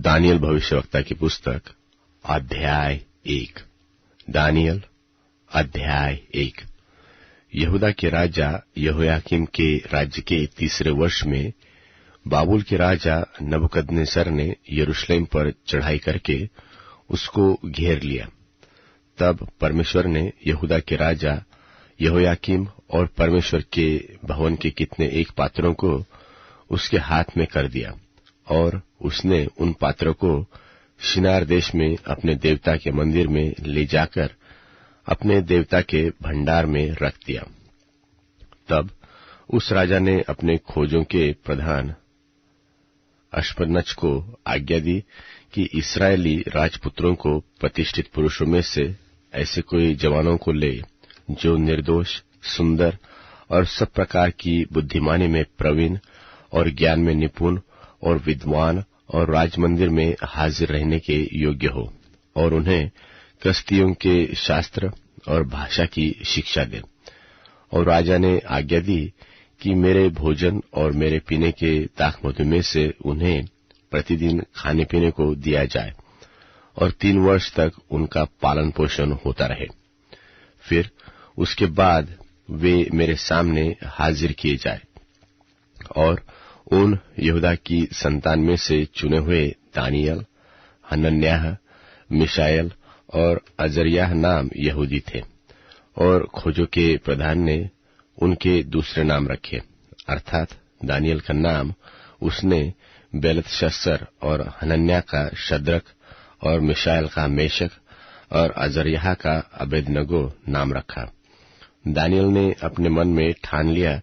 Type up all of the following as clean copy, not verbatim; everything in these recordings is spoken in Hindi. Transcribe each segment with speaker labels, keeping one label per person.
Speaker 1: दानियल भविष्यवक्ता की पुस्तक अध्याय 1। दानियल अध्याय 1। यहूदा के राजा यहोयाकीम के राज्य के तीसरे वर्ष में बाबुल के राजा नबूकदनेस्सर ने यरूशलेम पर चढ़ाई करके उसको घेर लिया। तब परमेश्वर ने यहूदा के राजा यहोयाकीम और परमेश्वर के भवन के कितने एक पात्रों को उसके हाथ में कर दिया, और उसने उन पात्रों को शिनार देश में अपने देवता के मंदिर में ले जाकर अपने देवता के भंडार में रख दिया। तब उस राजा ने अपने खोजों के प्रधान अश्पनज को आज्ञा दी कि इस्राएली राजपुत्रों को प्रतिष्ठित पुरुषों में से ऐसे कोई जवानों को ले जो निर्दोष, सुंदर और सब प्रकार की बुद्धिमानी में प्रवीण और ज्ञान में निपुण और विद्वान और राजमंदिर में हाजिर रहने के योग्य हो, और उन्हें कसदियों के शास्त्र और भाषा की शिक्षा दे। और राजा ने आज्ञा दी कि मेरे भोजन और मेरे पीने के दाखमधु में से उन्हें प्रतिदिन खाने पीने को दिया जाए, और 3 वर्ष तक उनका पालन पोषण होता रहे। फिर उसके बाद वे मेरे सामने हाजिर किए जाए, और उन यहूदा की संतान में से चुने हुए दानियल, हनन्याह, मिशाएल और अजर्याह नाम यहूदी थे। और खोजों के प्रधान ने उनके दूसरे नाम रखे, अर्थात दानियल का नाम उसने बेलतशस्सर और हनन्याह का शद्रक और मिशाएल का मेशक और अजर्याह का अबेदनगो नाम रखा। दानियल ने अपने मन में ठान लिया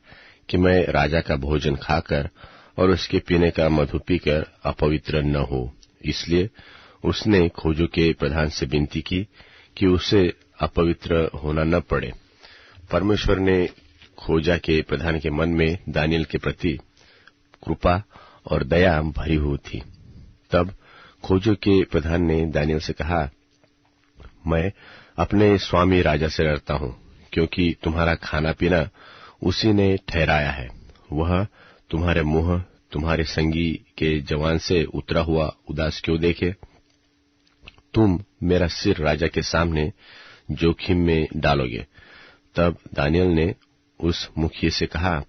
Speaker 1: कि मैं राजा का भोजन खाकर और उसके पीने का मधु पीकर अपवित्र न हो, इसलिए उसने खोजों के प्रधान से विनती की कि उसे अपवित्र होना न पड़े। परमेश्वर ने खोजा के प्रधान के मन में दानियल के प्रति कृपा और दया भरी हुई थी। तब खोजों के प्रधान ने दानियल से कहा, मैं अपने स्वामी राजा से डरता हूं, क्योंकि तुम्हारा खाना पीना उसी ने ठहराया है। वह तुम्हारे मुंह तुम्हारे संगी के जवान से उतरा हुआ उदास क्यों देखे? तुम मेरा सिर राजा के सामने जोखिम में डालोगे। तब दानियल ने उस मुखिए से कहा,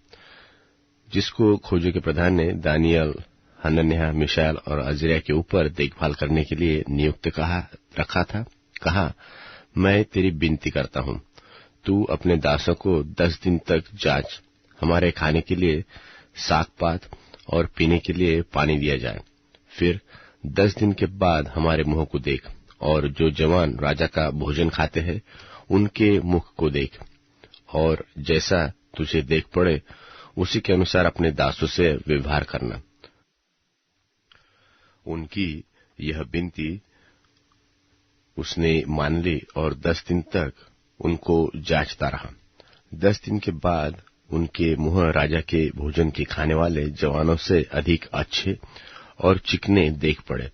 Speaker 1: जिसको खोजों के प्रधान ने दानियल, हनन्याह, मिशाएल और अजर्याह के ऊपर देखभाल करने के लिए नियुक्त रखा था, कहा, मैं तेरी विनती करता हूं, तू अपने दासों को 10 दिन तक जांच, हमारे खाने के लिए साग-पात और पीने के लिए पानी दिया जाए। फिर 10 दिन के बाद हमारे मुंह को देख, और जो जवान राजा का भोजन खाते हैं उनके मुख को देख, और जैसा तुझे देख पड़े उसी के अनुसार अपने दासों से व्यवहार करना। उनकी यह विनती उसने मान ली और 10 दिन तक उनको जांचता रहा। 10 दिन के बाद उनके मुंह राजा के भोजन के खाने वाले जवानों से अधिक अच्छे और चिकने देख पड़े।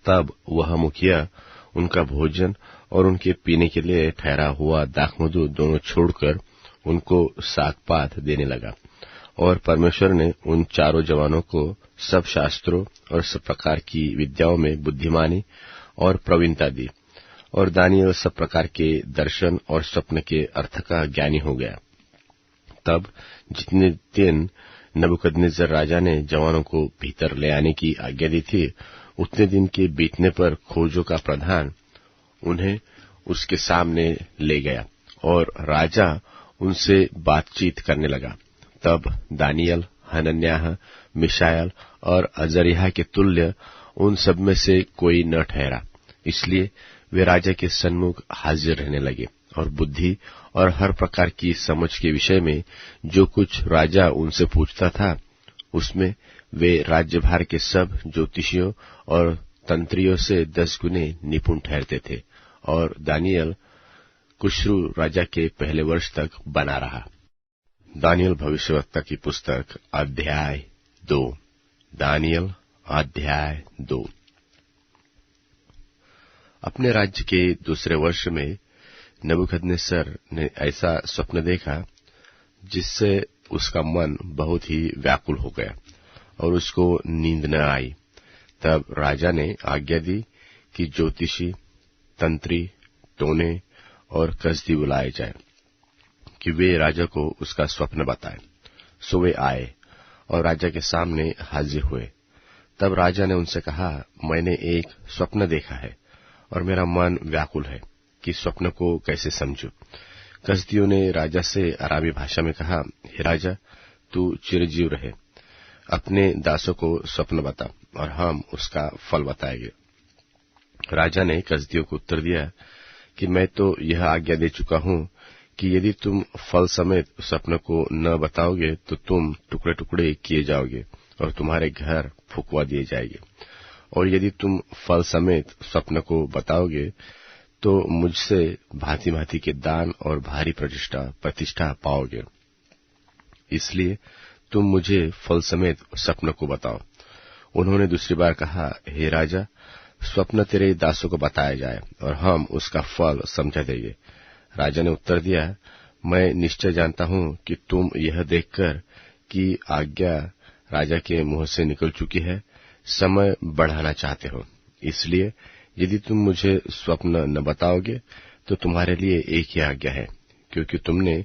Speaker 1: तब वह मुखिया उनका भोजन और उनके पीने के लिए ठहरा हुआ दाखमधु दोनों छोड़कर उनको साग-पात देने लगा। और परमेश्वर ने उन चारों जवानों को सब शास्त्रों और सब प्रकार की विद्याओं में बुद्धिमानी और प्रवीणता दी। और दानियल सब प्रकार के दर्शन और स्वप्न के अर्थ का ज्ञानी हो गया। तब जितने दिन नबूकदनेस्सर राजा ने जवानों को भीतर ले आने की आज्ञा दी थी, उतने दिन के बीतने पर खोजों का प्रधान उन्हें उसके सामने ले गया, और राजा उनसे बातचीत करने लगा। तब दानियल, हनन्याह, मिशाएल और अजर्याह के तुल्य उन सब में से कोई न ठहरा, इसलिए वे राजा के सन्मुख हाजिर रहने लगे, और बुद्धि और हर प्रकार की समझ के विषय में जो कुछ राजा उनसे पूछता था, उसमें वे राज्यभार के सब ज्योतिषियों और तंत्रियों से 10 गुने निपुण ठहरते थे। और दानियल कुश्रू राजा के पहले वर्ष तक बना रहा। दानियल भविष्यवक्ता की पुस्तक अध्याय 2। दानियल अध्याय 2। अपने राज्य के दूसरे वर्ष में नबूकदनेस्सर ने ऐसा स्वप्न देखा जिससे उसका मन बहुत ही व्याकुल हो गया और उसको नींद न आई। तब राजा ने आज्ञा दी कि ज्योतिषी, तंत्री, टोने और कसदी बुलाए जाए कि वे राजा को उसका स्वप्न बताएं। सो वे आए और राजा के सामने हाजिर हुए। तब राजा ने उनसे कहा, मैंने एक स्वप्न देखा है और मेरा मन व्याकुल है कि स्वप्न को कैसे समझूं। कसदियों ने राजा से अराबी भाषा में कहा, हे राजा, तू चिरंजीव रहे, अपने दासों को स्वप्न बता और हम उसका फल बताएंगे। राजा ने कसदियों को उत्तर दिया कि मैं तो यह आज्ञा दे चुका हूं कि यदि तुम फल समेत स्वप्न को न बताओगे तो तुम टुकड़े टुकड़े किए जाओगे और तुम्हारे घर फुकवा दिए जाएंगे, और यदि तुम फल समेत स्वप्न को बताओगे तो मुझसे भांति भांति के दान और भारी प्रतिष्ठा पाओगे। इसलिए तुम मुझे फल समेत स्वप्न को बताओ। उन्होंने दूसरी बार कहा, हे राजा, स्वप्न तेरे दासों को बताया जाए और हम उसका फल समझा देंगे। राजा ने उत्तर दिया, मैं निश्चय जानता हूं कि तुम यह देखकर कि आज्ञा राजा के मुंह से निकल चुकी है, समय बढ़ाना चाहते हो। इसलिए यदि तुम मुझे स्वप्न न बताओगे तो तुम्हारे लिए एक ही आज्ञा है, क्योंकि तुमने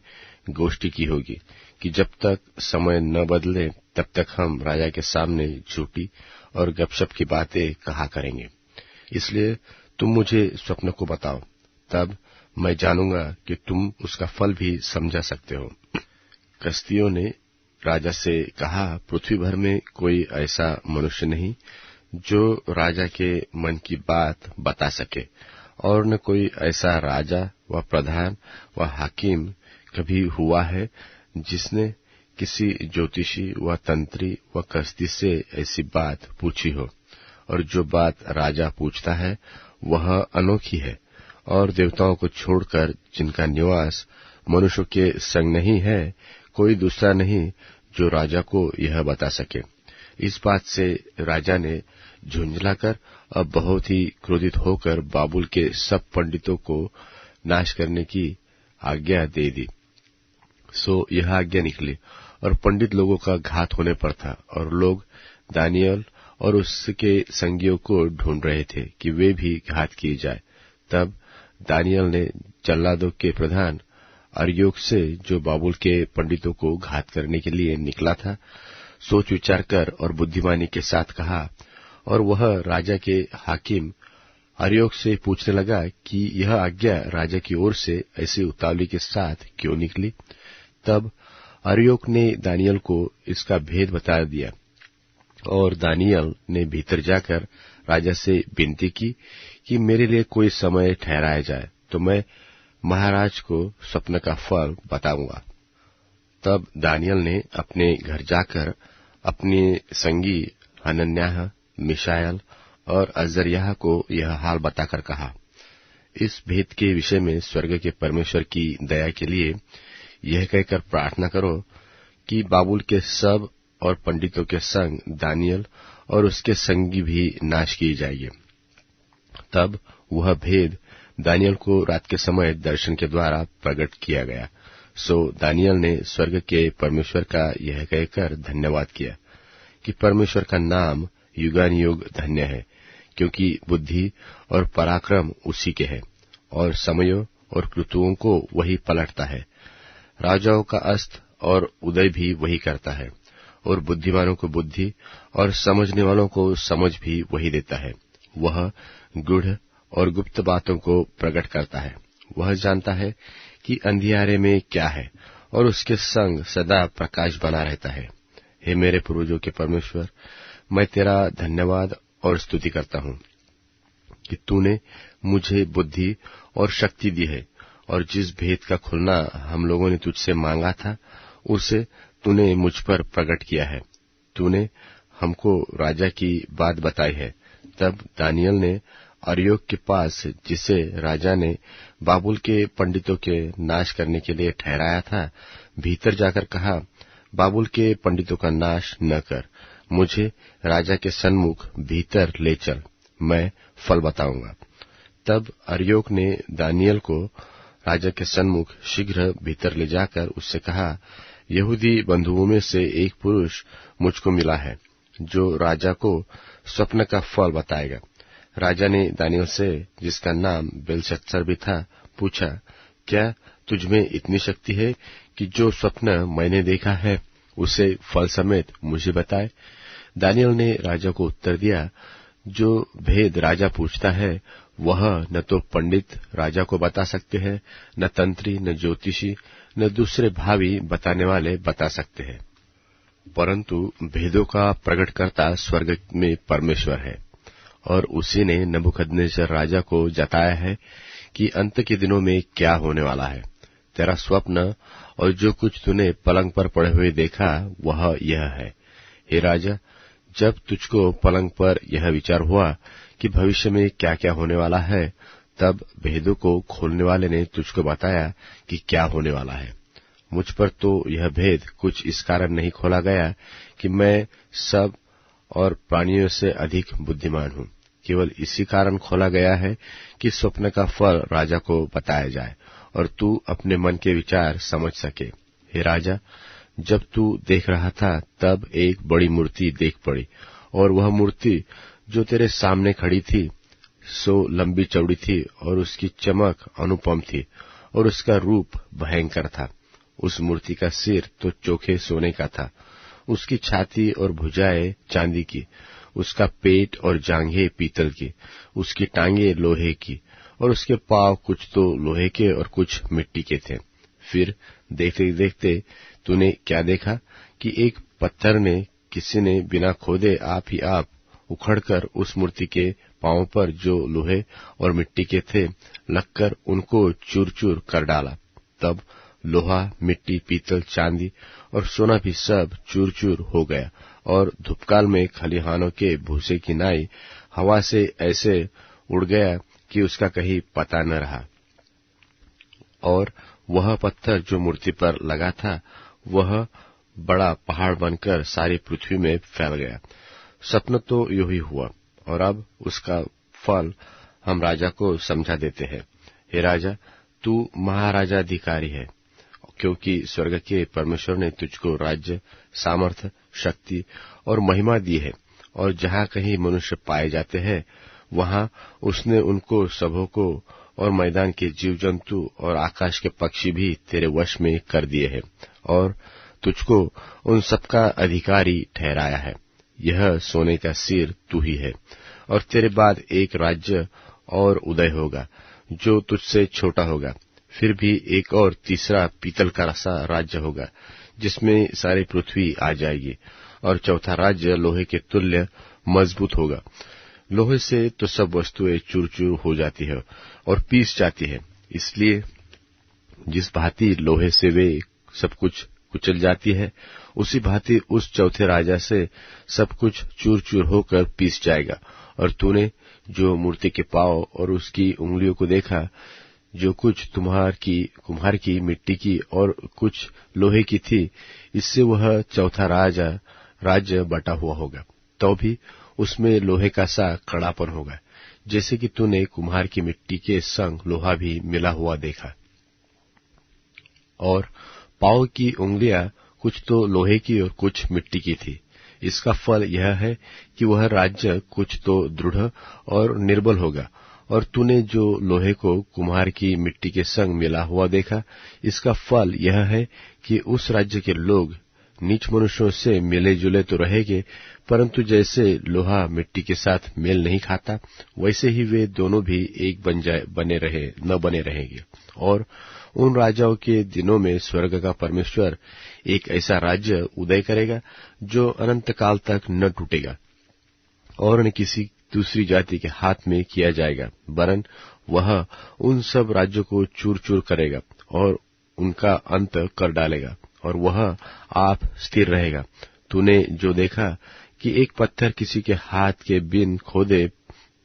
Speaker 1: गोष्ठी की होगी कि जब तक समय न बदले तब तक हम राजा के सामने झूठी और गपशप की बातें कहा करेंगे। इसलिए तुम मुझे स्वप्न को बताओ, तब मैं जानूंगा कि तुम उसका फल भी समझा सकते हो। कसदियों ने राजा से कहा, पृथ्वी भर में कोई ऐसा मनुष्य नहीं जो राजा के मन की बात बता सके, और न कोई ऐसा राजा व प्रधान व हाकिम कभी हुआ है जिसने किसी ज्योतिषी व तंत्री व कसदी से ऐसी बात पूछी हो। और जो बात राजा पूछता है वह अनोखी है, और देवताओं को छोड़कर जिनका निवास मनुष्यों के संग नहीं है, कोई दूसरा नहीं जो राजा को यह बता सके। इस बात से राजा ने झुंझलाकर अब बहुत ही क्रोधित होकर बाबुल के सब पंडितों को नाश करने की आज्ञा दे दी। सो यह आज्ञा निकली और पंडित लोगों का घात होने पर था, और लोग दानियल और उसके संगियों को ढूंढ रहे थे कि वे भी घात किए जाए। तब दानियल ने जल्लादों के प्रधान अर्योक से, जो बाबुल के पंडितों को घात करने के लिए निकला था, सोच विचार कर और बुद्धिमानी के साथ कहा, और वह राजा के हाकिम अर्योक से पूछने लगा कि यह आज्ञा राजा की ओर से ऐसी उतावली के साथ क्यों निकली। तब अर्योक ने दानियल को इसका भेद बता दिया, और दानियल ने भीतर जाकर राजा से विनती की कि मेरे लिए कोई समय ठहराया जाए तो मैं महाराज को स्वप्न का फल बताऊंगा। तब दानियल ने अपने घर जाकर अपने संगी हनन्याह, मिशाएल और अजर्याह को यह हाल बताकर कहा, इस भेद के विषय में स्वर्ग के परमेश्वर की दया के लिए यह कहकर प्रार्थना करो कि बाबुल के सब और पंडितों के संग दानियल और उसके संगी भी नाश किए जाएंगे। तब वह भेद दानियल को रात के समय दर्शन के द्वारा प्रकट किया गया। सो दानियल ने स्वर्ग के परमेश्वर का यह कहकर धन्यवाद किया कि परमेश्वर का नाम युगानुयुग धन्य है, क्योंकि बुद्धि और पराक्रम उसी के है, और समयों और ऋतुओं को वही पलटता है। राजाओं का अस्त और उदय भी वही करता है, और बुद्धिमानों को बुद्धि और समझने वालों को समझ भी वही देता है। वह गूढ़ और गुप्त बातों को प्रकट करता है। वह जानता है कि अंधियारे में क्या है, और उसके संग सदा प्रकाश बना रहता है। हे मेरे पूर्वजों के परमेश्वर, मैं तेरा धन्यवाद और स्तुति करता हूँ कि तूने मुझे बुद्धि और शक्ति दी है, और जिस भेद का खुलना हम लोगों ने तुझसे मांगा था उसे तूने मुझ पर प्रकट किया है। तूने हमको राजा की बात बताई है। तब दानियल ने अर्योक के पास, जिसे राजा ने बाबुल के पंडितों के नाश करने के लिए ठहराया था, भीतर जाकर कहा, बाबुल के पंडितों का नाश न कर, मुझे राजा के सन्मुख भीतर ले चल, मैं फल बताऊंगा। तब अर्योक ने दानियल को राजा के सन्मुख शीघ्र भीतर ले जाकर उससे कहा, यहूदी बंधुओं में से एक पुरुष मुझको मिला है, जो राजा को स्वप्न का फल बताएगा। राजा ने दानियल से, जिसका नाम बेलशस्सर भी था, पूछा, क्या तुझमें इतनी शक्ति है कि जो स्वप्न मैंने देखा है उसे फल समेत मुझे बताए? दानियल ने राजा को उत्तर दिया, जो भेद राजा पूछता है वह न तो पंडित राजा को बता सकते हैं, न तंत्री, न ज्योतिषी, न दूसरे भावी बताने वाले बता सकते हैं, परंतु भेदों का प्रकटकर्ता स्वर्ग में परमेश्वर है। और उसी ने नबूकदनेस्सर राजा को जताया है कि अंत के दिनों में क्या होने वाला है। तेरा स्वप्न और जो कुछ तूने पलंग पर पड़े हुए देखा वह यह है। हे राजा, जब तुझको पलंग पर यह विचार हुआ कि भविष्य में क्या क्या होने वाला है, तब भेदों को खोलने वाले ने तुझको बताया कि क्या होने वाला है। मुझ पर तो यह भेद कुछ इस कारण नहीं खोला गया कि मैं सब और प्राणियों से अधिक बुद्धिमान हूँ, केवल इसी कारण खोला गया है कि स्वप्न का फल राजा को बताया जाए और तू अपने मन के विचार समझ सके। हे राजा, जब तू देख रहा था तब एक बड़ी मूर्ति देख पड़ी, और वह मूर्ति जो तेरे सामने खड़ी थी सो लंबी चौड़ी थी, और उसकी चमक अनुपम थी, और उसका रूप भयंकर था। उस मूर्ति का सिर तो चोखे सोने का था, उसकी छाती और भुजाएं चांदी की, उसका पेट और जांघें पीतल की, उसकी टांगें लोहे की, और उसके पांव कुछ तो लोहे के और कुछ मिट्टी के थे। फिर देखते देखते तूने क्या देखा कि एक पत्थर ने किसी ने बिना खोदे आप ही आप उखड़कर उस मूर्ति के पांव पर जो लोहे और मिट्टी के थे लगकर उनको चूर चूर कर डाला। तब लोहा, मिट्टी, पीतल, चांदी और सोना भी सब चूर चूर हो गया, और धूपकाल में खलिहानों के भूसे की नाई हवा से ऐसे उड़ गया कि उसका कहीं पता न रहा। और वह पत्थर जो मूर्ति पर लगा था वह बड़ा पहाड़ बनकर सारी पृथ्वी में फैल गया। स्वप्न तो यूं ही हुआ, और अब उसका फल हम राजा को समझा देते हैं। हे राजा, तू महाराजाधिकारी है, क्योंकि स्वर्ग के परमेश्वर ने तुझको राज्य, सामर्थ, शक्ति और महिमा दी है, और जहाँ कहीं मनुष्य पाए जाते हैं वहाँ उसने उनको सबों को और मैदान के जीव जंतु और आकाश के पक्षी भी तेरे वश में कर दिए हैं, और तुझको उन सबका अधिकारी ठहराया है। यह सोने का सिर तू ही है, और तेरे बाद एक राज्य और उदय होगा जो तुझसे छोटा होगा। फिर भी एक और तीसरा पीतल का सा राज्य होगा जिसमें सारी पृथ्वी आ जाएगी, और चौथा राज्य लोहे के तुल्य मजबूत होगा। लोहे से तो सब वस्तुएं चूर चूर हो जाती है और पीस जाती है, इसलिए जिस भांति लोहे से वे सब कुछ कुचल जाती है, उसी भांति उस चौथे राजा से सब कुछ चूर चूर होकर पीस जाएगा। और तूने जो मूर्ति के पांव और उसकी उंगलियों को देखा, जो कुछ कुम्हार की मिट्टी की और कुछ लोहे की थी, इससे वह चौथा राज्य बटा हुआ होगा। तो भी उसमें लोहे का सा कड़ापन होगा, जैसे कि तूने कुम्हार की मिट्टी के संग लोहा भी मिला हुआ देखा। और पांव की उंगलियां कुछ तो लोहे की और कुछ मिट्टी की थी। इसका फल यह है कि वह राज्य कुछ तो दृढ़ और निर्बल होगा। और तूने जो लोहे को कुम्हार की मिट्टी के संग मिला हुआ देखा, इसका फल यह है कि उस राज्य के लोग नीच मनुष्यों से मिले जुले तो रहेंगे, परंतु जैसे लोहा मिट्टी के साथ मेल नहीं खाता, वैसे ही वे दोनों भी एक बने रहेंगे। और उन राजाओं के दिनों में स्वर्ग का परमेश्वर एक ऐसा राज्य उदय करेगा जो अनंत काल तक न टूटेगा और न किसी दूसरी जाति के हाथ में किया जाएगा, वरन वह उन सब राज्यों को चूर चूर करेगा और उनका अंत कर डालेगा, और वह आप स्थिर रहेगा। तूने जो देखा कि एक पत्थर किसी के हाथ के बिन खोदे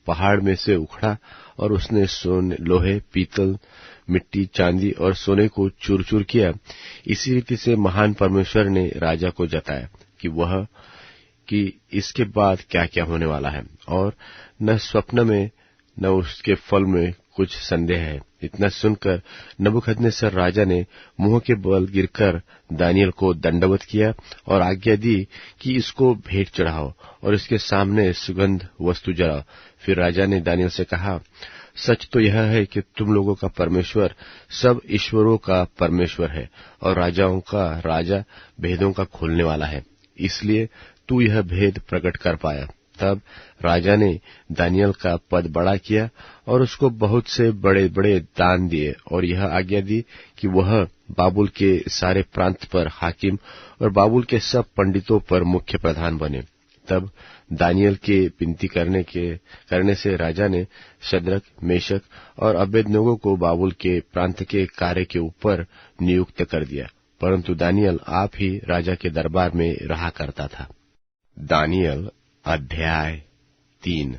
Speaker 1: पहाड़ में से उखड़ा, और उसने लोहे, पीतल, मिट्टी, चांदी और सोने को चूर चूर किया, इसी रीति से महान परमेश्वर ने राजा को जताया कि इसके बाद क्या क्या होने वाला है, और न स्वप्न में न उसके फल में कुछ संदेह है। इतना सुनकर नबूकदनेस्सर राजा ने मुंह के बल गिरकर दानियल को दंडवत किया और आज्ञा दी कि इसको भेंट चढ़ाओ और इसके सामने सुगंध वस्तु जलाओ। फिर राजा ने दानियल से कहा, सच तो यह है कि तुम लोगों का परमेश्वर सब ईश्वरों का परमेश्वर है और राजाओं का राजा भेदों का खोलने वाला है, इसलिए तू यह भेद प्रकट कर पाया। तब राजा ने दानियल का पद बड़ा किया और उसको बहुत से बड़े बड़े दान दिए और यह आज्ञा दी कि वह बाबुल के सारे प्रांत पर हाकिम और बाबुल के सब पंडितों पर मुख्य प्रधान बने। तब दानियल के विनती करने से राजा ने शद्रक, मेशक और अबेदनगो को बाबुल के प्रांत के कार्य के ऊपर नियुक्त कर दिया, परंतु दानियल आप ही राजा के दरबार में रहा करता था। दानियल अध्याय 3।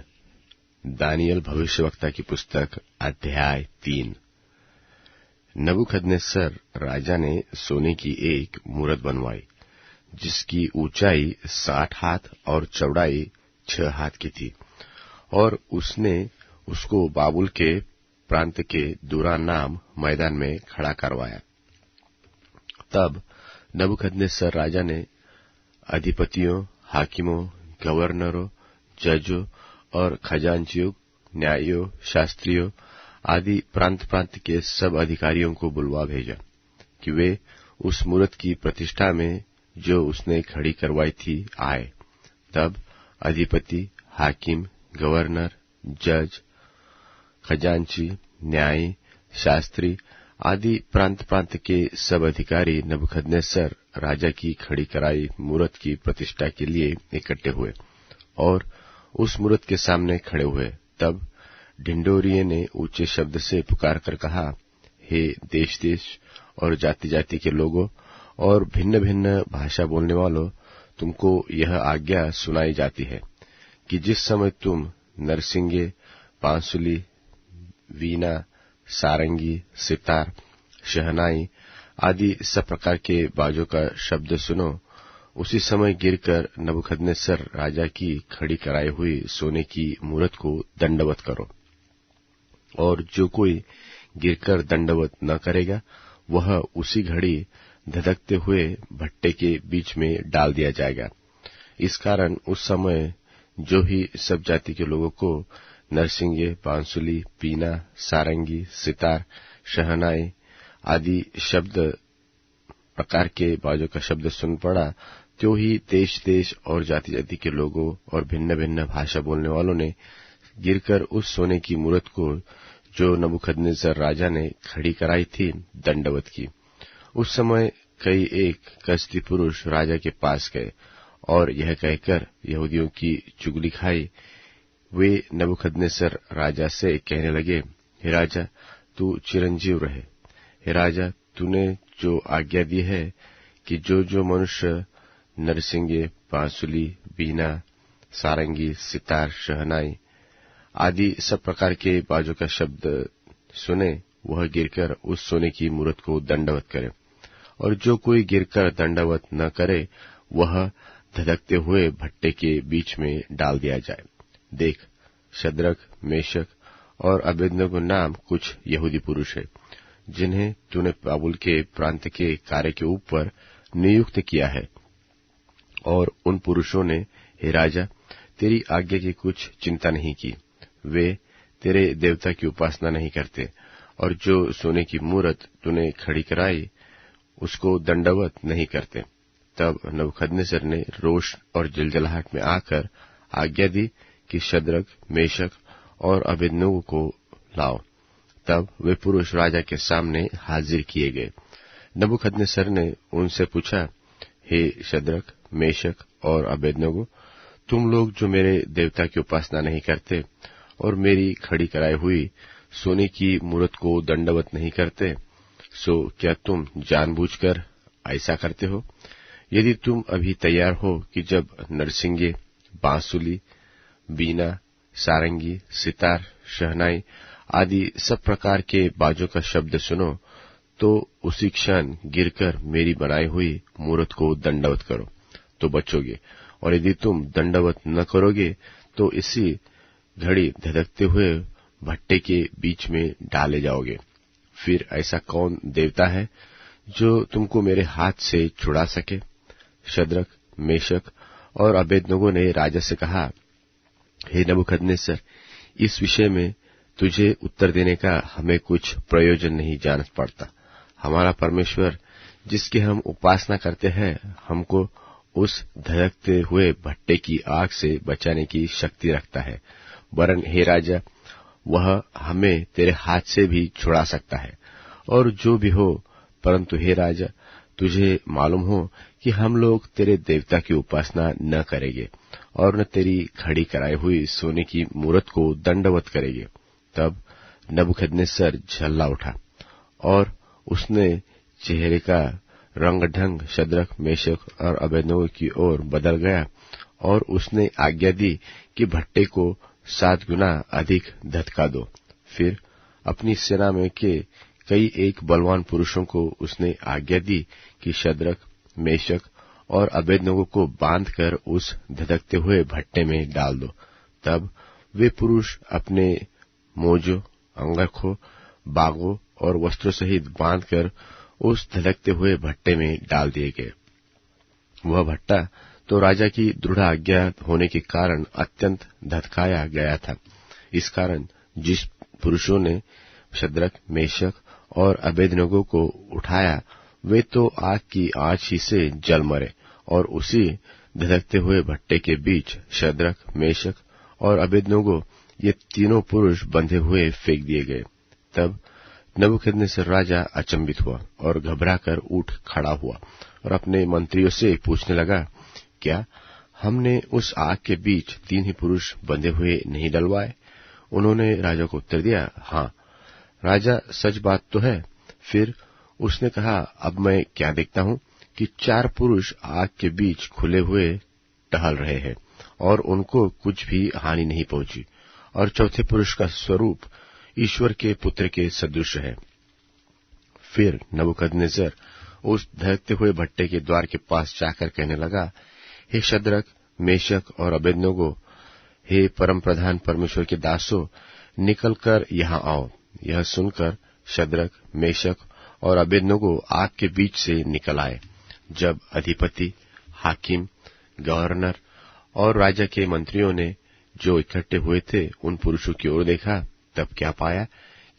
Speaker 1: दानियल भविष्यवक्ता की पुस्तक अध्याय 3। नबूकदनेस्सर राजा ने सोने की एक मूरत बनवाई, जिसकी ऊंचाई 60 हाथ और चौड़ाई 6 हाथ की थी, और उसने उसको बाबुल के प्रांत के दूरा नाम मैदान में खड़ा करवाया। तब नबूकदनेस्सर राजा ने अधिपतियों, हाकिमों, गवर्नरों, जजों और खजांचियों, न्यायियों, शास्त्रियों आदि प्रांत प्रांत के सब अधिकारियों को बुलवा भेजा कि वे उस मूरत की प्रतिष्ठा में जो उसने खड़ी करवाई थी आए। तब अधिपति, हाकिम, गवर्नर, जज, खजांची, न्यायी, शास्त्री आदि प्रांत प्रांत के सब अधिकारी नबूकदनेस्सर राजा की खड़ी कराई मूरत की प्रतिष्ठा के लिए इकट्ठे हुए और उस मूरत के सामने खड़े हुए। तब ढिंढोरिये ने ऊंचे शब्द से पुकार कर कहा, हे देश देश और जाति जाति के लोगों और भिन्न भिन्न भाषा बोलने वालों, तुमको यह आज्ञा सुनाई जाती है कि जिस समय तुम नरसिंगे, बांसुली, वीणा, सारंगी, सितार, शहनाई आदि सब प्रकार के बाजों का शब्द सुनो, उसी समय गिरकर नबूकदनेस्सर राजा की खड़ी कराई हुई सोने की मूरत को दंडवत करो, और जो कोई गिरकर दंडवत न करेगा वह उसी घड़ी धधकते हुए भट्टे के बीच में डाल दिया जाएगा। इस कारण उस समय जो ही सब जाति के लोगों को नरसिंगे, बांसुली, पीना, सारंगी, सितार, शहनाई आदि शब्द प्रकार के बाजों का शब्द सुन पड़ा, त्यों ही देश देश और जाति जाति के लोगों और भिन्न भिन्न भाषा बोलने वालों ने गिरकर उस सोने की मूरत को जो नबूकदनेस्सर राजा ने खड़ी कराई थी दंडवत की। उस समय कई एक कसदी पुरुष राजा के पास गए और यह कहकर यहूदियों की चुगली खाई। वे नबूकदनेस्सर राजा से कहने लगे, हे राजा, तू चिरंजीव रहे। हे राजा, तूने जो आज्ञा दी है कि जो जो मनुष्य नरसिंगे, बांसुली, बीना, सारंगी, सितार, शहनाई आदि सब प्रकार के बाजों का शब्द सुने, वह गिरकर उस सोने की मूरत को दंडवत करे, और जो कोई गिरकर दंडवत न करे वह धधकते हुए भट्टे के बीच में डाल दिया जाए। देख, शद्रक, मेशक और अबेदनगो नाम कुछ यहूदी पुरुष है, जिन्हें तूने बाबुल के प्रांत के कार्य के ऊपर नियुक्त किया है। और उन पुरुषों ने, हे राजा, तेरी आज्ञा की कुछ चिंता नहीं की। वे तेरे देवता की उपासना नहीं करते, और जो सोने की मूरत तूने खड़ी कराई उसको दंडवत नहीं करते। तब नबूकदनेस्सर ने रोष और जलजलाहट में आकर आज्ञा दी कि शद्रक, मेशक और अबेदनगो को लाओ। तब वे पुरुष राजा के सामने हाजिर किए गए। नबूकदनेस्सर ने उनसे पूछा, हे शद्रक, मेशक और अबेदनगो, तुम लोग जो मेरे देवता की उपासना नहीं करते और मेरी खड़ी कराई हुई सोने की मूरत को दंडवत नहीं करते, सो क्या तुम जानबूझकर ऐसा करते हो? यदि तुम अभी तैयार हो कि जब नरसिंगे, बांसुली, बीना, सारंगी, सितार, शहनाई आदि सब प्रकार के बाजों का शब्द सुनो, तो उसी क्षण गिरकर मेरी बनाई हुई मूरत को दंडवत करो तो बचोगे, और यदि तुम दंडवत न करोगे तो इसी घड़ी धधकते हुए भट्टे के बीच में डाले जाओगे। फिर ऐसा कौन देवता है जो तुमको मेरे हाथ से छुड़ा सके? शद्रक, मेशक और अबेदनगो ने राजा से कहा, हे नबूकदनेस्सर, इस विषय में तुझे उत्तर देने का हमें कुछ प्रयोजन नहीं जान पड़ता। हमारा परमेश्वर जिसकी हम उपासना करते हैं हमको उस धधकते हुए भट्टे की आग से बचाने की शक्ति रखता है। वरन हे राजा, वह हमें तेरे हाथ से भी छुड़ा सकता है। और जो भी हो, परंतु हे राजा, तुझे मालूम हो कि हम लोग तेरे देवता की उपासना न करेंगे और न तेरी खड़ी कराई हुई सोने की मूरत को दंडवत करेंगे। तब नबूकदनेस्सर झल्ला उठा और उसने चेहरे का रंग ढंग शद्रक, मेशक और अबेदनगो की ओर बदल गया और उसने आज्ञा दी कि भट्टे को 7 गुना अधिक धधका दो। फिर अपनी सेना में के कई एक बलवान पुरुषों को उसने आज्ञा दी कि शद्रक, मेशक और अबेदनगो को बांधकर उस धधकते हुए भट्टे में डाल दो। तब वे पुरुष अपने मोजों, अंगरखों, बागों और वस्त्रों सहित बांधकर उस धधकते हुए भट्टे में डाल दिए गए। वह भट्टा तो राजा की दृढ़ आज्ञा होने के कारण अत्यंत धधकाया गया था। इस कारण जिस पुरुषों ने शद्रक, मेशक और अबेदनगो को उठाया वे तो आग की आंच ही से जल मरे और उसी धधकते हुए भट्टे के बीच शद्रक, मेशक और अबेदनगो ये तीनों पुरुष बंधे हुए फेंक दिए गए। तब नबूकदनेस्सर राजा अचंभित हुआ और घबराकर उठ खड़ा हुआ और अपने मंत्रियों से पूछने लगा, क्या हमने उस आग के बीच 3 ही पुरुष बंधे हुए नहीं डलवाए? उन्होंने राजा को उत्तर दिया, हाँ राजा, सच बात तो है। फिर उसने कहा, अब मैं क्या देखता हूं कि 4 पुरुष आग के बीच खुले हुए टहल रहे हैं और उनको कुछ भी हानि नहीं पहुंची, और चौथे पुरुष का स्वरूप ईश्वर के पुत्र के सदृश है। फिर नबूकदनेस्सर उस धधकते हुए भट्टे के द्वार के पास जाकर कहने लगा, हे शद्रक, मेशक और अबेदनगो, हे परम प्रधान परमेश्वर के दासों, निकलकर यहाँ आओ। यह सुनकर शद्रक, मेशक और अबेदनगो आग के बीच से निकल आए। जब अधिपति, हाकिम, गवर्नर और राजा के मंत्रियों ने जो इकट्ठे हुए थे उन पुरुषों की ओर देखा, तब क्या पाया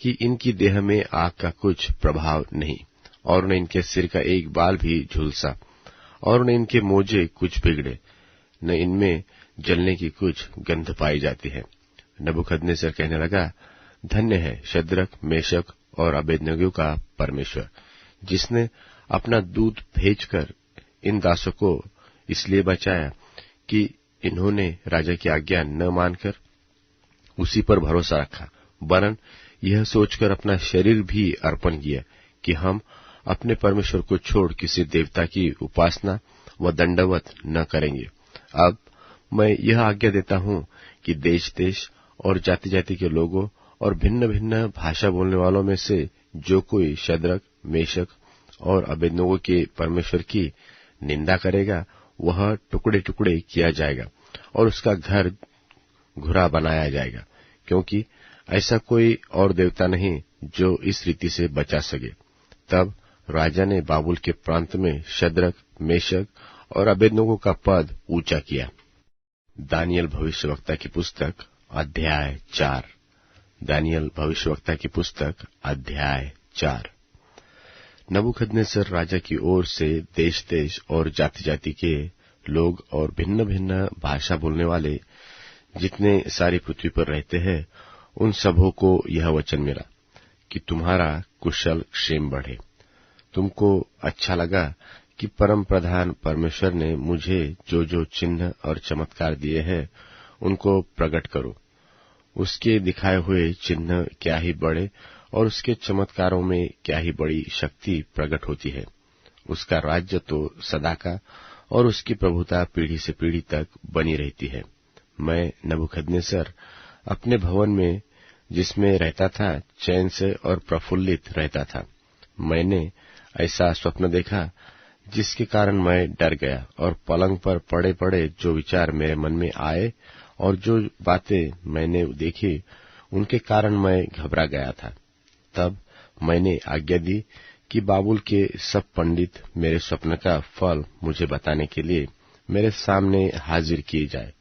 Speaker 1: कि इनकी देह में आग का कुछ प्रभाव नहीं, और न इनके सिर का एक बाल भी झुलसा, और न इनके मोजे कुछ बिगड़े, न इनमें जलने की कुछ गंध पाई जाती है। नबूकदनेस्सर कहने लगा, धन्य है शद्रक, मेशक और अबेदनगो का परमेश्वर, जिसने अपना दूत भेजकर इन दासों को इसलिए बचाया कि इन्होंने राजा की आज्ञा न मानकर उसी पर भरोसा रखा, वरन यह सोचकर अपना शरीर भी अर्पण किया कि हम अपने परमेश्वर को छोड़ किसी देवता की उपासना व दंडवत न करेंगे। अब मैं यह आज्ञा देता हूं कि देश देश और जाति जाति के लोगों और भिन्न भिन्न भाषा बोलने वालों में से जो कोई शद्रक, मेशक और अबेदनगो के परमेश्वर की निंदा करेगा वह टुकड़े टुकड़े किया जाएगा और उसका घर घुरा बनाया जाएगा, क्योंकि ऐसा कोई और देवता नहीं जो इस रीति से बचा सके। तब राजा ने बाबुल के प्रांत में शद्रक, मेशक और अबेदनगो का पद ऊंचा किया। दानियल भविष्यवक्ता की पुस्तक अध्याय 4। दानियल भविष्यवक्ता की पुस्तक अध्याय 4। नबूकदनेस्सर राजा की ओर से देश देश और जाति जाति के लोग और भिन्न भिन्न भाषा बोलने वाले जितने सारी पृथ्वी पर रहते हैं उन सबों को यह वचन मिला कि तुम्हारा कुशल क्षेम बढ़े। तुमको अच्छा लगा कि परम प्रधान परमेश्वर ने मुझे जो जो चिन्ह और चमत्कार दिए हैं उनको प्रकट करो। उसके दिखाए हुए चिन्ह क्या ही बड़े और उसके चमत्कारों में क्या ही बड़ी शक्ति प्रकट होती है। उसका राज्य तो सदा का और उसकी प्रभुता पीढ़ी से पीढ़ी तक बनी रहती है। मैं नबूकदनेस्सर अपने भवन में जिसमें रहता था चैन से और प्रफुल्लित रहता था। मैंने ऐसा स्वप्न देखा जिसके कारण मैं डर गया और पलंग पर पड़े पड़े जो विचार मेरे मन में आए और जो बातें मैंने देखी उनके कारण मैं घबरा गया था। तब मैंने आज्ञा दी कि बाबुल के सब पंडित मेरे स्वप्न का फल मुझे बताने के लिए मेरे सामने हाजिर किए जाए।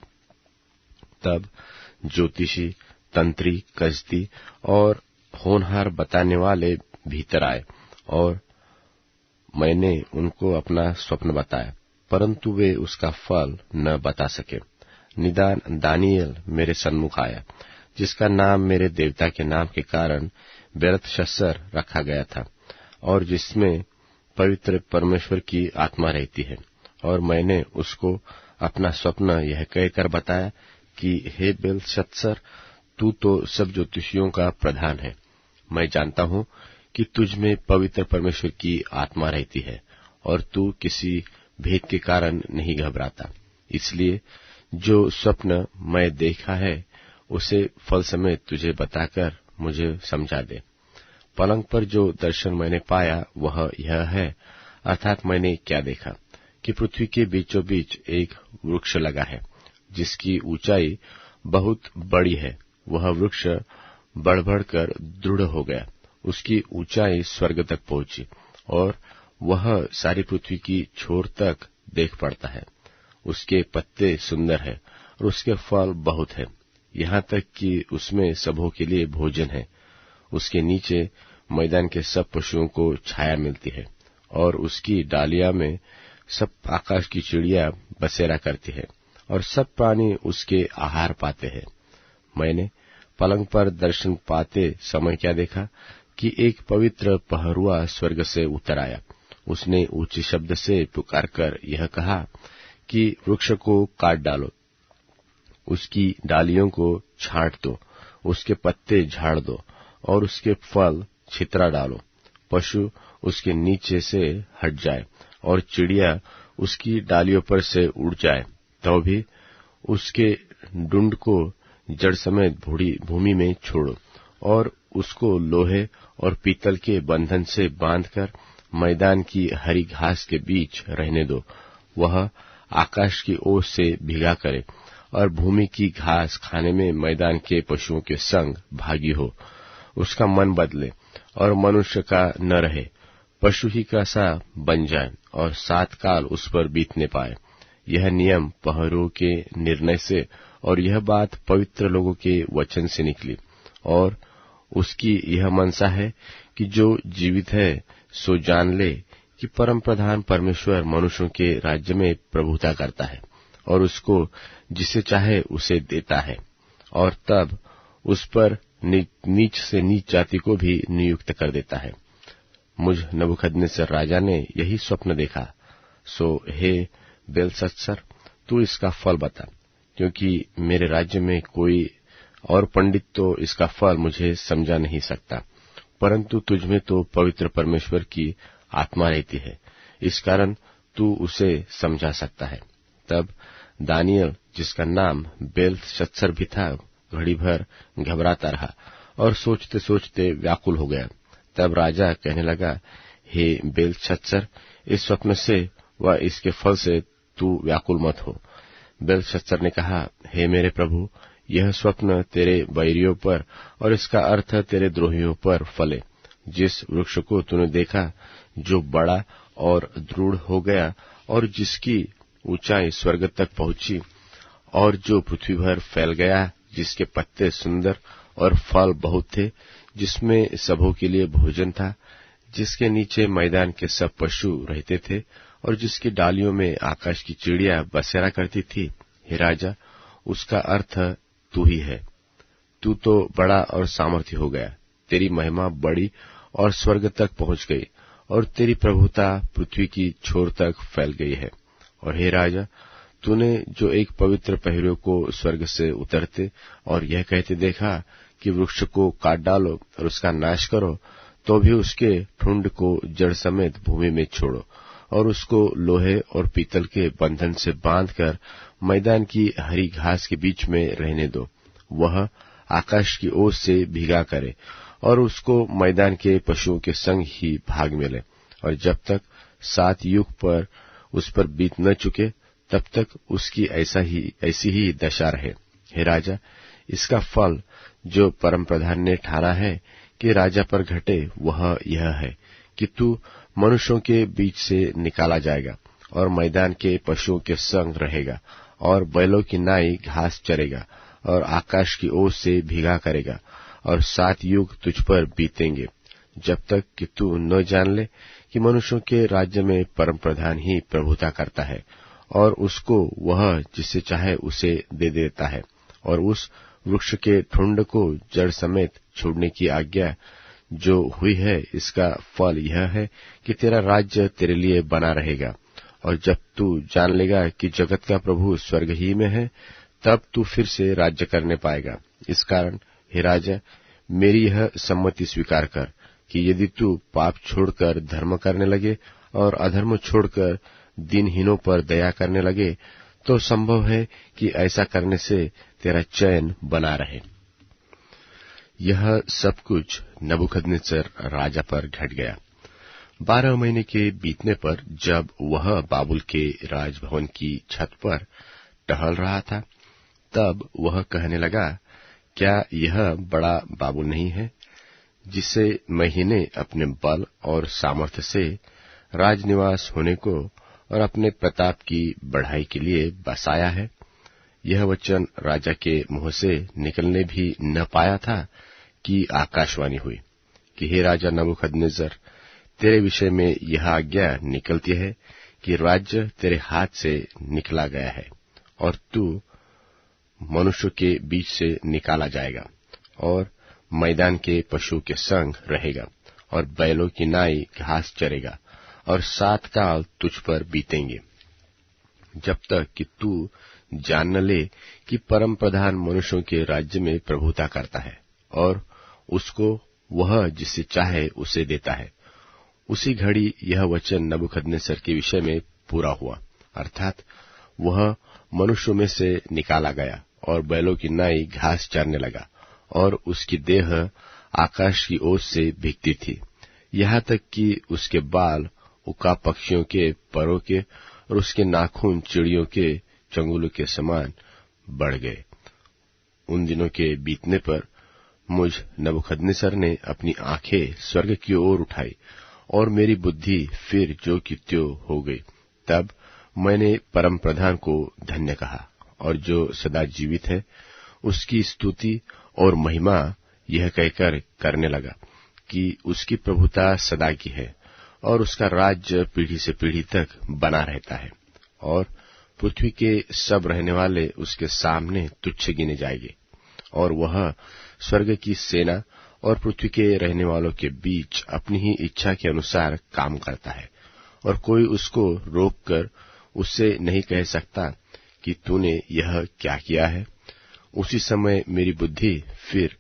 Speaker 1: तब ज्योतिषी, तंत्री, कसदी और होनहार बताने वाले भीतर आए और मैंने उनको अपना स्वप्न बताया, परंतु वे उसका फल न बता सके। निदान दानियेल मेरे सन्मुख आया, जिसका नाम मेरे देवता के नाम के कारण बेलतशस्सर रखा गया था और जिसमें पवित्र परमेश्वर की आत्मा रहती है। और मैंने उसको अपना स्वप्न यह कहकर बताया कि हे बेलतशस्सर, तू तो सब ज्योतिषियों का प्रधान है। मैं जानता हूं कि तुझ में पवित्र परमेश्वर की आत्मा रहती है और तू किसी भेद के कारण नहीं घबराता। इसलिए जो स्वप्न मैं देखा है उसे फल समेत तुझे बताकर मुझे समझा दे। पलंग पर जो दर्शन मैंने पाया वह यह है, अर्थात मैंने क्या देखा कि पृथ्वी के बीचों बीच एक वृक्ष लगा है, जिसकी ऊंचाई बहुत बड़ी है। वह वृक्ष बढ़ बढ़कर दृढ़ हो गया, उसकी ऊंचाई स्वर्ग तक पहुंची और वह सारी पृथ्वी की छोर तक देख पड़ता है। उसके पत्ते सुंदर है और उसके फल बहुत है, यहाँ तक कि उसमें सबों के लिए भोजन है। उसके नीचे मैदान के सब पशुओं को छाया मिलती है और उसकी डालियां में सब आकाश की चिड़िया बसेरा करती है और सब प्राणी उसके आहार पाते हैं। मैंने पलंग पर दर्शन पाते समय क्या देखा कि एक पवित्र पहरुआ स्वर्ग से उतर आया। उसने ऊंचे शब्द से पुकारकर यह कहा कि वृक्ष को काट डालो, उसकी डालियों को छांट दो, उसके पत्ते झाड़ दो और उसके फल छितरा डालो। पशु उसके नीचे से हट जाए और चिड़िया उसकी डालियों पर से उड़ जाए, तो भी उसके डुंड को जड़ समेत भूमि में छोड़ो और उसको लोहे और पीतल के बंधन से बांधकर मैदान की हरी घास के बीच रहने दो। वह आकाश की ओर से भीगा करे और भूमि की घास खाने में मैदान के पशुओं के संग भागी हो। उसका मन बदले और मनुष्य का न रहे, पशु ही का सा बन जाए और 7 काल उस पर बीतने पाए। यह नियम पहरुओं के निर्णय से और यह बात पवित्र लोगों के वचन से निकली। और उसकी यह मनसा है कि जो जीवित है सो जान ले कि परम प्रधान परमेश्वर मनुष्यों के राज्य में प्रभुता करता है और उसको जिसे चाहे उसे देता है, और तब उस पर नीच से नीच जाति को भी नियुक्त कर देता है। मुझ नबूकदनेस्सर राजा ने यही स्वप्न देखा। सो हे बेलतशस्सर, तू इसका फल बता, क्योंकि मेरे राज्य में कोई और पंडित तो इसका फल मुझे समझा नहीं सकता, परंतु तुझमें तो पवित्र परमेश्वर की आत्मा रहती है, इस कारण तू उसे समझा सकता है। तब दानियेल, जिसका नाम बेलतशस्सर भी था, घड़ी भर घबराता रहा और सोचते सोचते व्याकुल हो गया। तब राजा कहने लगा, हे बेलतशस्सर, इस स्वप्न से व इसके फल से तू व्याकुल मत हो। बेलतशस्सर ने कहा, हे मेरे प्रभु, यह स्वप्न तेरे बैरियों पर और इसका अर्थ तेरे द्रोहियों पर फले। जिस वृक्ष को तूने देखा, जो बड़ा और दृढ़ हो गया और जिसकी ऊंचाई स्वर्ग तक पहुंची और जो पृथ्वी भर फैल गया, जिसके पत्ते सुंदर और फल बहुत थे, जिसमें सबों के लिए भोजन था, जिसके नीचे मैदान के सब पशु रहते थे और जिसकी डालियों में आकाश की चिड़िया बसेरा करती थी। हे राजा, उसका अर्थ तू ही है। तू तो बड़ा और सामर्थी हो गया, तेरी महिमा बड़ी और स्वर्ग तक पहुंच गई और तेरी प्रभुता पृथ्वी की छोर तक फैल गई है। और हे राजा, तूने जो एक पवित्र पहरुए को स्वर्ग से उतरते और यह कहते देखा कि वृक्ष को काट डालो और उसका नाश करो, तो भी उसके ठुंड को जड़ समेत भूमि में छोड़ो और उसको लोहे और पीतल के बंधन से बांधकर मैदान की हरी घास के बीच में रहने दो। वह आकाश की ओर से भीगा करे और उसको मैदान के पशुओं के संग ही भाग मिले, और जब तक 7 युग पर उस पर बीत न चुके, तब तक उसकी ऐसी ही दशा रहे। हे राजा, इसका फल जो परम प्रधान ने ठाना है कि राजा पर घटे वह यह है कि तू मनुष्यों के बीच से निकाला जाएगा और मैदान के पशुओं के संग रहेगा और बैलों की नाई घास चरेगा और आकाश की ओस से भीगा करेगा और 7 युग तुझ पर बीतेंगे, जब तक कि तू न जान ले कि मनुष्यों के राज्य में परम प्रधान ही प्रभुता करता है और उसको वह जिसे चाहे उसे दे देता है और उस वृक्ष के ठुंड को जड़ समेत छोड़ने की आज्ञा जो हुई है। इसका फल यह है कि तेरा राज्य तेरे लिए बना रहेगा और जब तू जान लेगा कि जगत का प्रभु स्वर्ग ही में है, तब तू फिर से राज्य करने पाएगा। इस कारण हे राजा, मेरी यह सम्मति स्वीकार कर कि यदि तू पाप छोड़कर धर्म करने लगे और अधर्म छोड़कर दीनहीनों पर दया करने लगे, तो संभव है कि ऐसा करने से तेरा चयन बना रहे। यह सब कुछ नबूकदनेस्सर राजा पर घट गया। 12 महीने के बीतने पर जब वह बाबुल के राजभवन की छत पर टहल रहा था, तब वह कहने लगा, क्या यह बड़ा बाबुल नहीं है जिसे मैंने अपने बल और सामर्थ्य से राजनिवास होने को और अपने प्रताप की बढ़ाई के लिए बसाया है? यह वचन राजा के मुंह से निकलने भी न पाया था कि आकाशवाणी हुई कि हे राजा नबूकदनेस्सर, तेरे विषय में यह आज्ञा निकलती है कि राज्य तेरे हाथ से निकला गया है और तू मनुष्य के बीच से निकाला जाएगा और मैदान के पशु के संग रहेगा और बैलों की नाई घास चरेगा और 7 काल तुझ पर बीतेंगे, जब तक कि तू जान न ले कि परम प्रधान मनुष्यों के राज्य में प्रभुता करता है और उसको वह जिसे चाहे उसे देता है। उसी घड़ी यह वचन नबूकदनेस्सर के विषय में पूरा हुआ, अर्थात वह मनुष्यों में से निकाला गया और बैलों की नाई घास चरने लगा और उसकी देह आकाश की ओस से भीगती थी, यहाँ तक कि उसके बाल उका पक्षियों के परों के और उसके नाखून चिड़ियों के चंगुलों के समान बढ़ गए। उन दिनों के बीतने पर मुझ नबूकदनेस्सर ने अपनी आंखें स्वर्ग की ओर उठाई और मेरी बुद्धि फिर जो की त्यों हो गई। तब मैंने परम प्रधान को धन्य कहा और जो सदा जीवित है उसकी स्तुति और महिमा यह कहकर करने लगा कि उसकी प्रभुता सदा की है और उसका राज्य पीढ़ी से पीढ़ी तक बना रहता है और पृथ्वी के सब रहने वाले उसके सामने तुच्छ गिने जाएंगे और वह स्वर्ग की सेना और पृथ्वी के रहने वालों के बीच अपनी ही इच्छा के अनुसार काम करता है और कोई उसको रोककर उससे नहीं कह सकता कि तूने यह क्या किया है। उसी समय मेरी बुद्धि फिर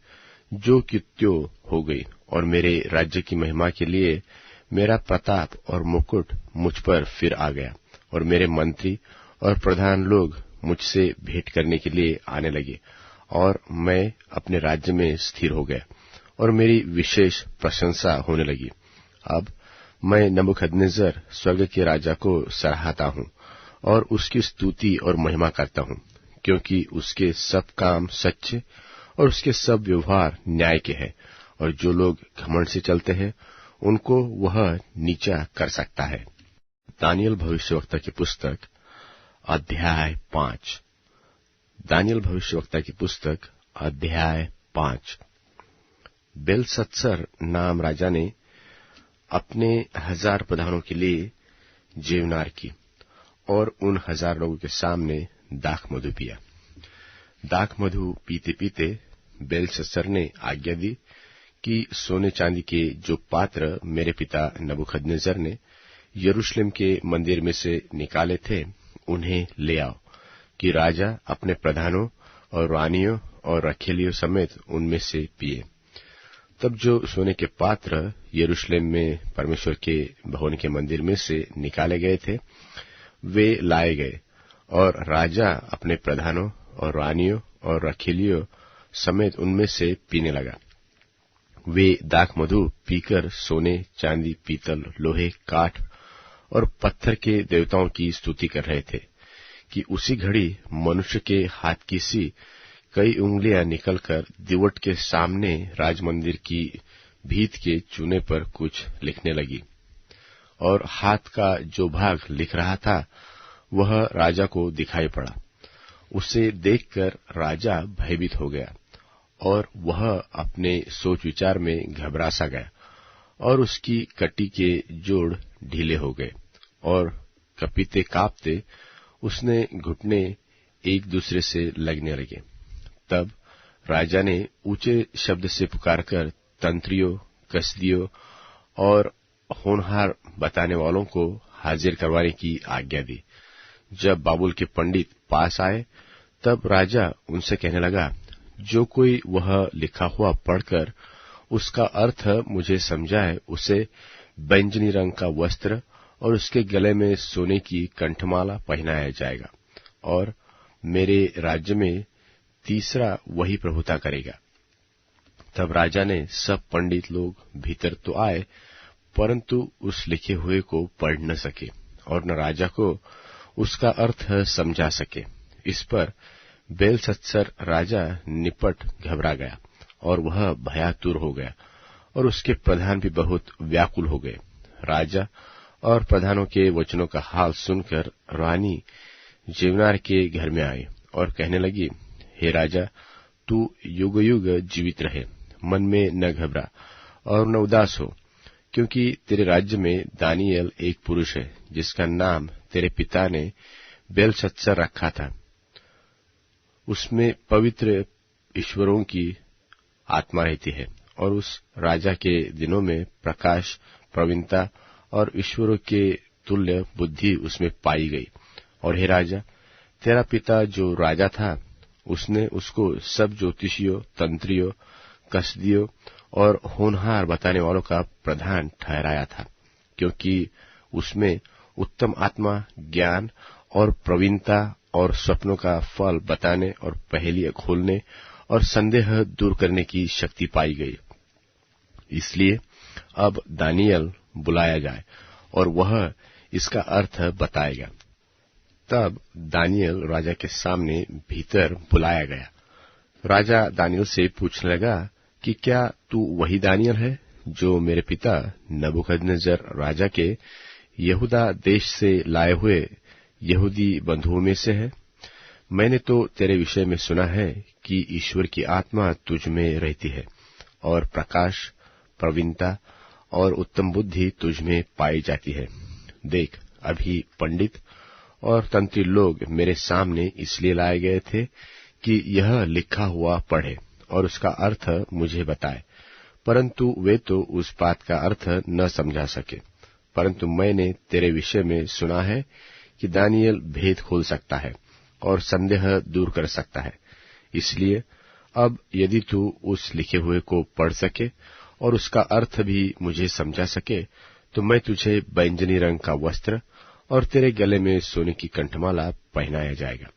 Speaker 1: जो की त्यों हो गई और मेरे राज्य की महिमा के लिए मेरा प्रताप और मुकुट मुझ पर फिर आ गया और मेरे मंत्री और प्रधान लोग मुझसे भेंट करने के लिए आने लगे और मैं अपने राज्य में स्थिर हो गया और मेरी विशेष प्रशंसा होने लगी। अब मैं नबूकदनेस्सर स्वर्ग के राजा को सराहता हूँ और उसकी स्तुति और महिमा करता हूँ, क्योंकि उसके सब काम सच्चे और उसके सब व्यवहार न्याय के हैं और जो लोग घमंड से चलते हैं उनको वह नीचा कर सकता है। दानियल भविष्यवक्ता की पुस्तक अध्याय 5। दानियल भविष्यवक्ता की पुस्तक अध्याय 5। बेलशत्सर नाम राजा ने अपने 1000 प्रधानों के लिए जेवनार की और उन 1000 लोगों के सामने दाख मधु पिया। दाख मधु पीते पीते बेलशत्सर ने आज्ञा दी कि सोने चांदी के जो पात्र मेरे पिता नबूकदनेस्सर ने यरूशलेम के मंदिर में से निकाले थे उन्हें ले आओ कि राजा अपने प्रधानों और रानियों और रखेलियों समेत उनमें से पिए। तब जो सोने के पात्र यरूशलेम में परमेश्वर के भवन के मंदिर में से निकाले गए थे वे लाए गए और राजा अपने प्रधानों और रानियों और रखेलियों समेत उनमें से पीने लगा। वे दाख मधु पीकर सोने चांदी पीतल लोहे काठ और पत्थर के देवताओं की स्तुति कर रहे थे कि उसी घड़ी मनुष्य के हाथ की सी कई उंगलियां निकलकर दीवट के सामने राजमंदिर की भीत के चूने पर कुछ लिखने लगी, और हाथ का जो भाग लिख रहा था वह राजा को दिखाई पड़ा। उसे देखकर राजा भयभीत हो गया, और वह अपने सोच विचार में घबरा सा गया, और उसकी कटी के जोड़ ढीले हो गए, और कपीते कांपते उसने घुटने एक दूसरे से लगने लगे। तब राजा ने ऊंचे शब्द से पुकारकर तंत्रियों, कसदियों और होनहार बताने वालों को हाजिर करवाने की आज्ञा दी। जब बाबुल के पंडित पास आए, तब राजा उनसे कहने लगा, जो कोई वह लिखा हुआ पढ़कर उसका अर्थ मुझे समझाए, उसे बैंजनी रंग का वस्त्र और उसके गले में सोने की कंठमाला पहनाया जाएगा, और मेरे राज्य में तीसरा वही प्रभुता करेगा। तब राजा ने सब पंडित लोग भीतर तो आए, परंतु उस लिखे हुए को पढ़ न सके, और न राजा को उसका अर्थ समझा सके। इस पर बेलशस्सर राजा निपट घबरा गया, और वह भयातुर हो गया, और उसके प्रधान भी बहुत व्याकुल हो गए। राजा और प्रधानों के वचनों का हाल सुनकर रानी जीवनार के घर में आई और कहने लगी, हे राजा, तू युग युग जीवित रहे, मन में न घबरा और न उदास हो, क्योंकि तेरे राज्य में दानियल एक पुरुष है, जिसका नाम तेरे पिता ने बेलशस्सर रखा था। उसमें पवित्र ईश्वरों की आत्मा रहती है, और उस राजा के दिनों में प्रकाश, प्रवीणता और ईश्वरों के तुल्य बुद्धि उसमें पाई गई। और हे राजा, तेरा पिता जो राजा था, उसने उसको सब ज्योतिषियों, तंत्रियों, कसदियों और होनहार बताने वालों का प्रधान ठहराया था, क्योंकि उसमें उत्तम आत्मा, ज्ञान और प्रवीणता और स्वप्नों का फल बताने और पहेलियां खोलने और संदेह दूर करने की शक्ति पाई गई। इसलिए अब दानियल बुलाया जाए, और वह इसका अर्थ बताएगा। तब दानियल राजा के सामने भीतर बुलाया गया। राजा दानियल से पूछने लगा कि क्या तू वही दानियल है जो मेरे पिता नबूकदनेस्सर राजा के यहूदा देश से लाए हुए यहूदी बंधुओं में से है? मैंने तो तेरे विषय में सुना है कि ईश्वर की आत्मा तुझ में रहती है, और प्रकाश, प्रवीणता और उत्तम बुद्धि तुझ में पाई जाती है। देख, अभी पंडित और तंत्री लोग मेरे सामने इसलिए लाए गए थे कि यह लिखा हुआ पढ़े और उसका अर्थ मुझे बताए, परंतु वे तो उस बात का अर्थ न समझा सके। परंतु मैंने तेरे विषय में सुना है कि दानियल भेद खोल सकता है और संदेह दूर कर सकता है। इसलिए अब यदि तू उस लिखे हुए को पढ़ सके और उसका अर्थ भी मुझे समझा सके, तो मैं तुझे बैंजनी रंग का वस्त्र और तेरे गले में सोने की कंठमाला पहनाया जाएगा,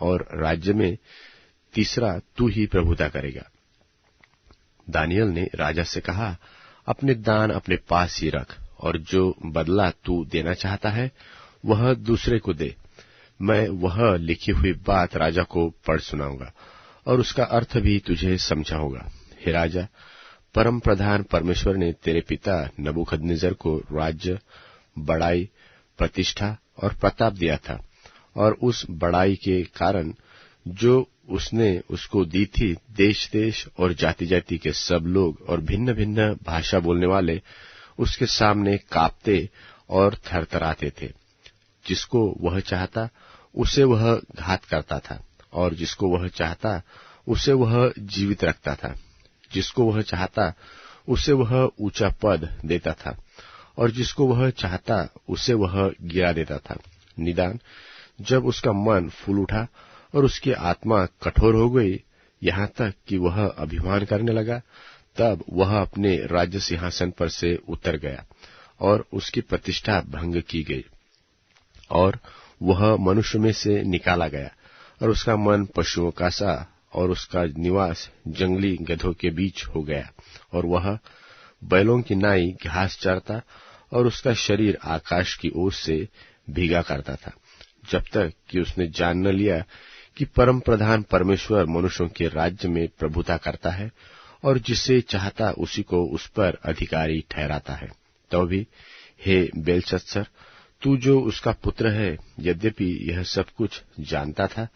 Speaker 1: और राज्य में तीसरा तू ही प्रभुता करेगा। दानियल ने राजा से कहा, अपने दान अपने पास ही रख, और जो बदला तू देना चाहता है वह दूसरे को दे। मैं वह लिखी हुई बात राजा को पढ़ सुनाऊंगा, और उसका अर्थ भी तुझे समझाऊंगा। हे राजा, परम प्रधान परमेश्वर ने तेरे पिता नबूकदनेस्सर को राज्य, बड़ाई, प्रतिष्ठा और प्रताप दिया था, और उस बड़ाई के कारण जो उसने उसको दी थी, देश देश और जाति जाति के सब लोग और भिन्न भिन्न भाषा बोलने वाले उसके सामने कांपते और थरथराते थे। जिसको वह चाहता उसे वह घात करता था, और जिसको वह चाहता उसे वह जीवित रखता था। जिसको वह चाहता उसे वह ऊंचा पद देता था, और जिसको वह चाहता उसे वह गिरा देता था। निदान जब उसका मन फूल उठा और उसकी आत्मा कठोर हो गई, यहाँ तक कि वह अभिमान करने लगा, तब वह अपने राज्य सिंहासन पर से उतर गया, और उसकी प्रतिष्ठा भंग की गई, और वह मनुष्य में से निकाला गया, और उसका मन पशुओं का सा, और उसका निवास जंगली गधों के बीच हो गया, और वह बैलों की नाई घास चरता, और उसका शरीर आकाश की ओर से भीगा करता था, जब तक कि उसने जान न लिया कि परम प्रधान परमेश्वर मनुष्यों के राज्य में प्रभुता करता है और जिसे चाहता उसी को उस पर अधिकारी ठहराता है। तो भी हे बेलशस्सर, तू जो उसका पुत्र है, यद्यपि यह सब कुछ जानता था,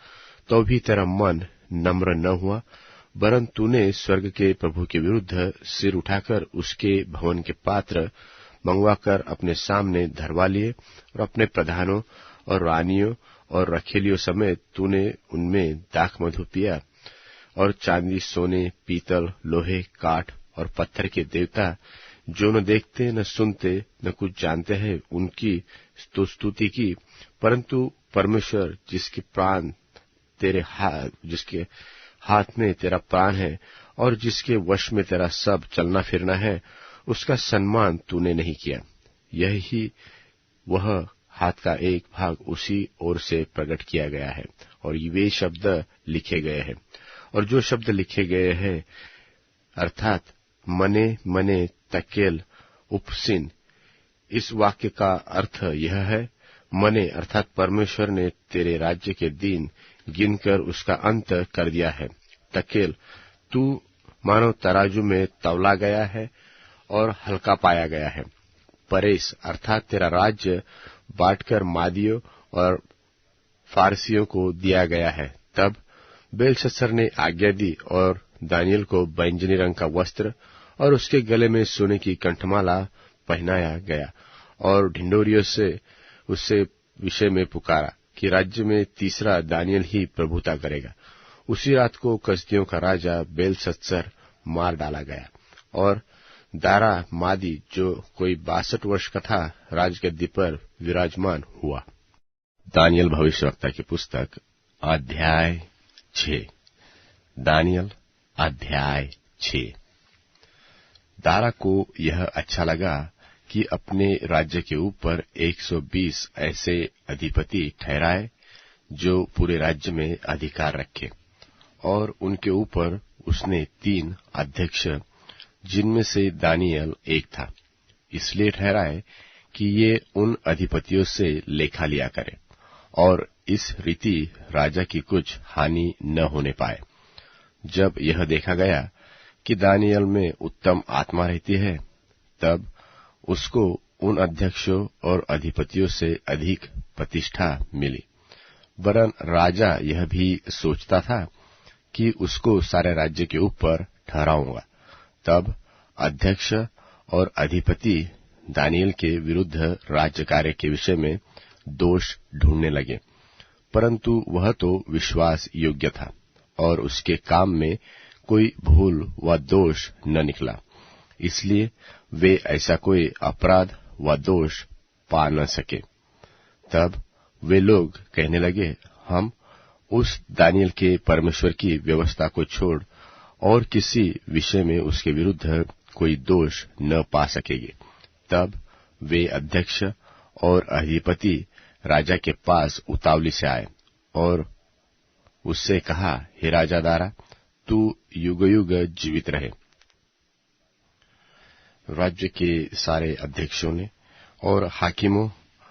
Speaker 1: तो भी तेरा मन नम्र न हुआ, वरन तूने स्वर्ग के प्रभु के विरुद्ध सिर उठाकर उसके भवन के पात्र मंगवाकर अपने सामने धरवा लिए और अपने प्रधानों और रानियों और रखेलियों समेत तूने उनमें दाख मधु पिया और चांदी, सोने, पीतल, लोहे, काठ और पत्थर के देवता, जो न देखते न सुनते न कुछ जानते हैं, उनकी तो स्तुति की, परंतु परमेश्वर जिसके हाथ में तेरा प्राण है और जिसके वश में तेरा सब चलना फिरना है, उसका सम्मान तूने नहीं किया। यही वह हाथ का एक भाग उसी ओर से प्रकट किया गया है और वे शब्द लिखे गए हैं। और जो शब्द लिखे गए हैं अर्थात मने मने तकेल उपसिन, इस वाक्य का अर्थ यह है, मने अर्थात परमेश्वर ने तेरे राज्य के दिन गिनकर उसका अंत कर दिया है। तकेल, तू मानो तराजू में तौला गया है और हल्का पाया गया है। परेश अर्थात तेरा राज्य बांटकर मादियों और फारसियों को दिया गया है। तब बेलशस्सर ने आज्ञा दी और दानियल को बैंजनी रंग का वस्त्र और उसके गले में सोने की कंठमाला पहनाया गया और ढिंढोरियों से उससे विषय में पुकारा कि राज्य में तीसरा दानियल ही प्रभुता करेगा। उसी रात को कसदियों का राजा बेलशस्सर मार डाला गया और दारा मादी, जो कोई 62 वर्ष का था, राजगद्दी पर विराजमान हुआ। दानियल भविष्यवक्ता की पुस्तक अध्याय 6। दानियल अध्याय 6। दारा को यह अच्छा लगा कि अपने राज्य के ऊपर 120 ऐसे अधिपति ठहराए जो पूरे राज्य में अधिकार रखे, और उनके ऊपर उसने 3 अध्यक्ष, जिनमें से दानियल एक था, इसलिए ठहराए कि ये उन अधिपतियों से लेखा लिया करे और इस रीति राजा की कुछ हानि न होने पाए। जब यह देखा गया कि दानियल में उत्तम आत्मा रहती है, तब उसको उन अध्यक्षों और अधिपतियों से अधिक प्रतिष्ठा मिली। वरन राजा यह भी सोचता था कि उसको सारे राज्य के ऊपर ठहराऊंगा। तब अध्यक्ष और अधिपति दानियल के विरुद्ध राज्य कार्य के विषय में दोष ढूंढने लगे, परंतु वह तो विश्वास योग्य था और उसके काम में कोई भूल व दोष न निकला, इसलिए वे ऐसा कोई अपराध व दोष पा न सके। तब वे लोग कहने लगे, हम उस दानियल के परमेश्वर की व्यवस्था को छोड़ और किसी विषय में उसके विरुद्ध कोई दोष न पा सकेंगे। तब वे अध्यक्ष और अधिपति राजा के पास उतावली से आए और उससे कहा, हे राजा दारा, तू युग युग जीवित रहे। राज्य के सारे अध्यक्षों ने और हाकिमों,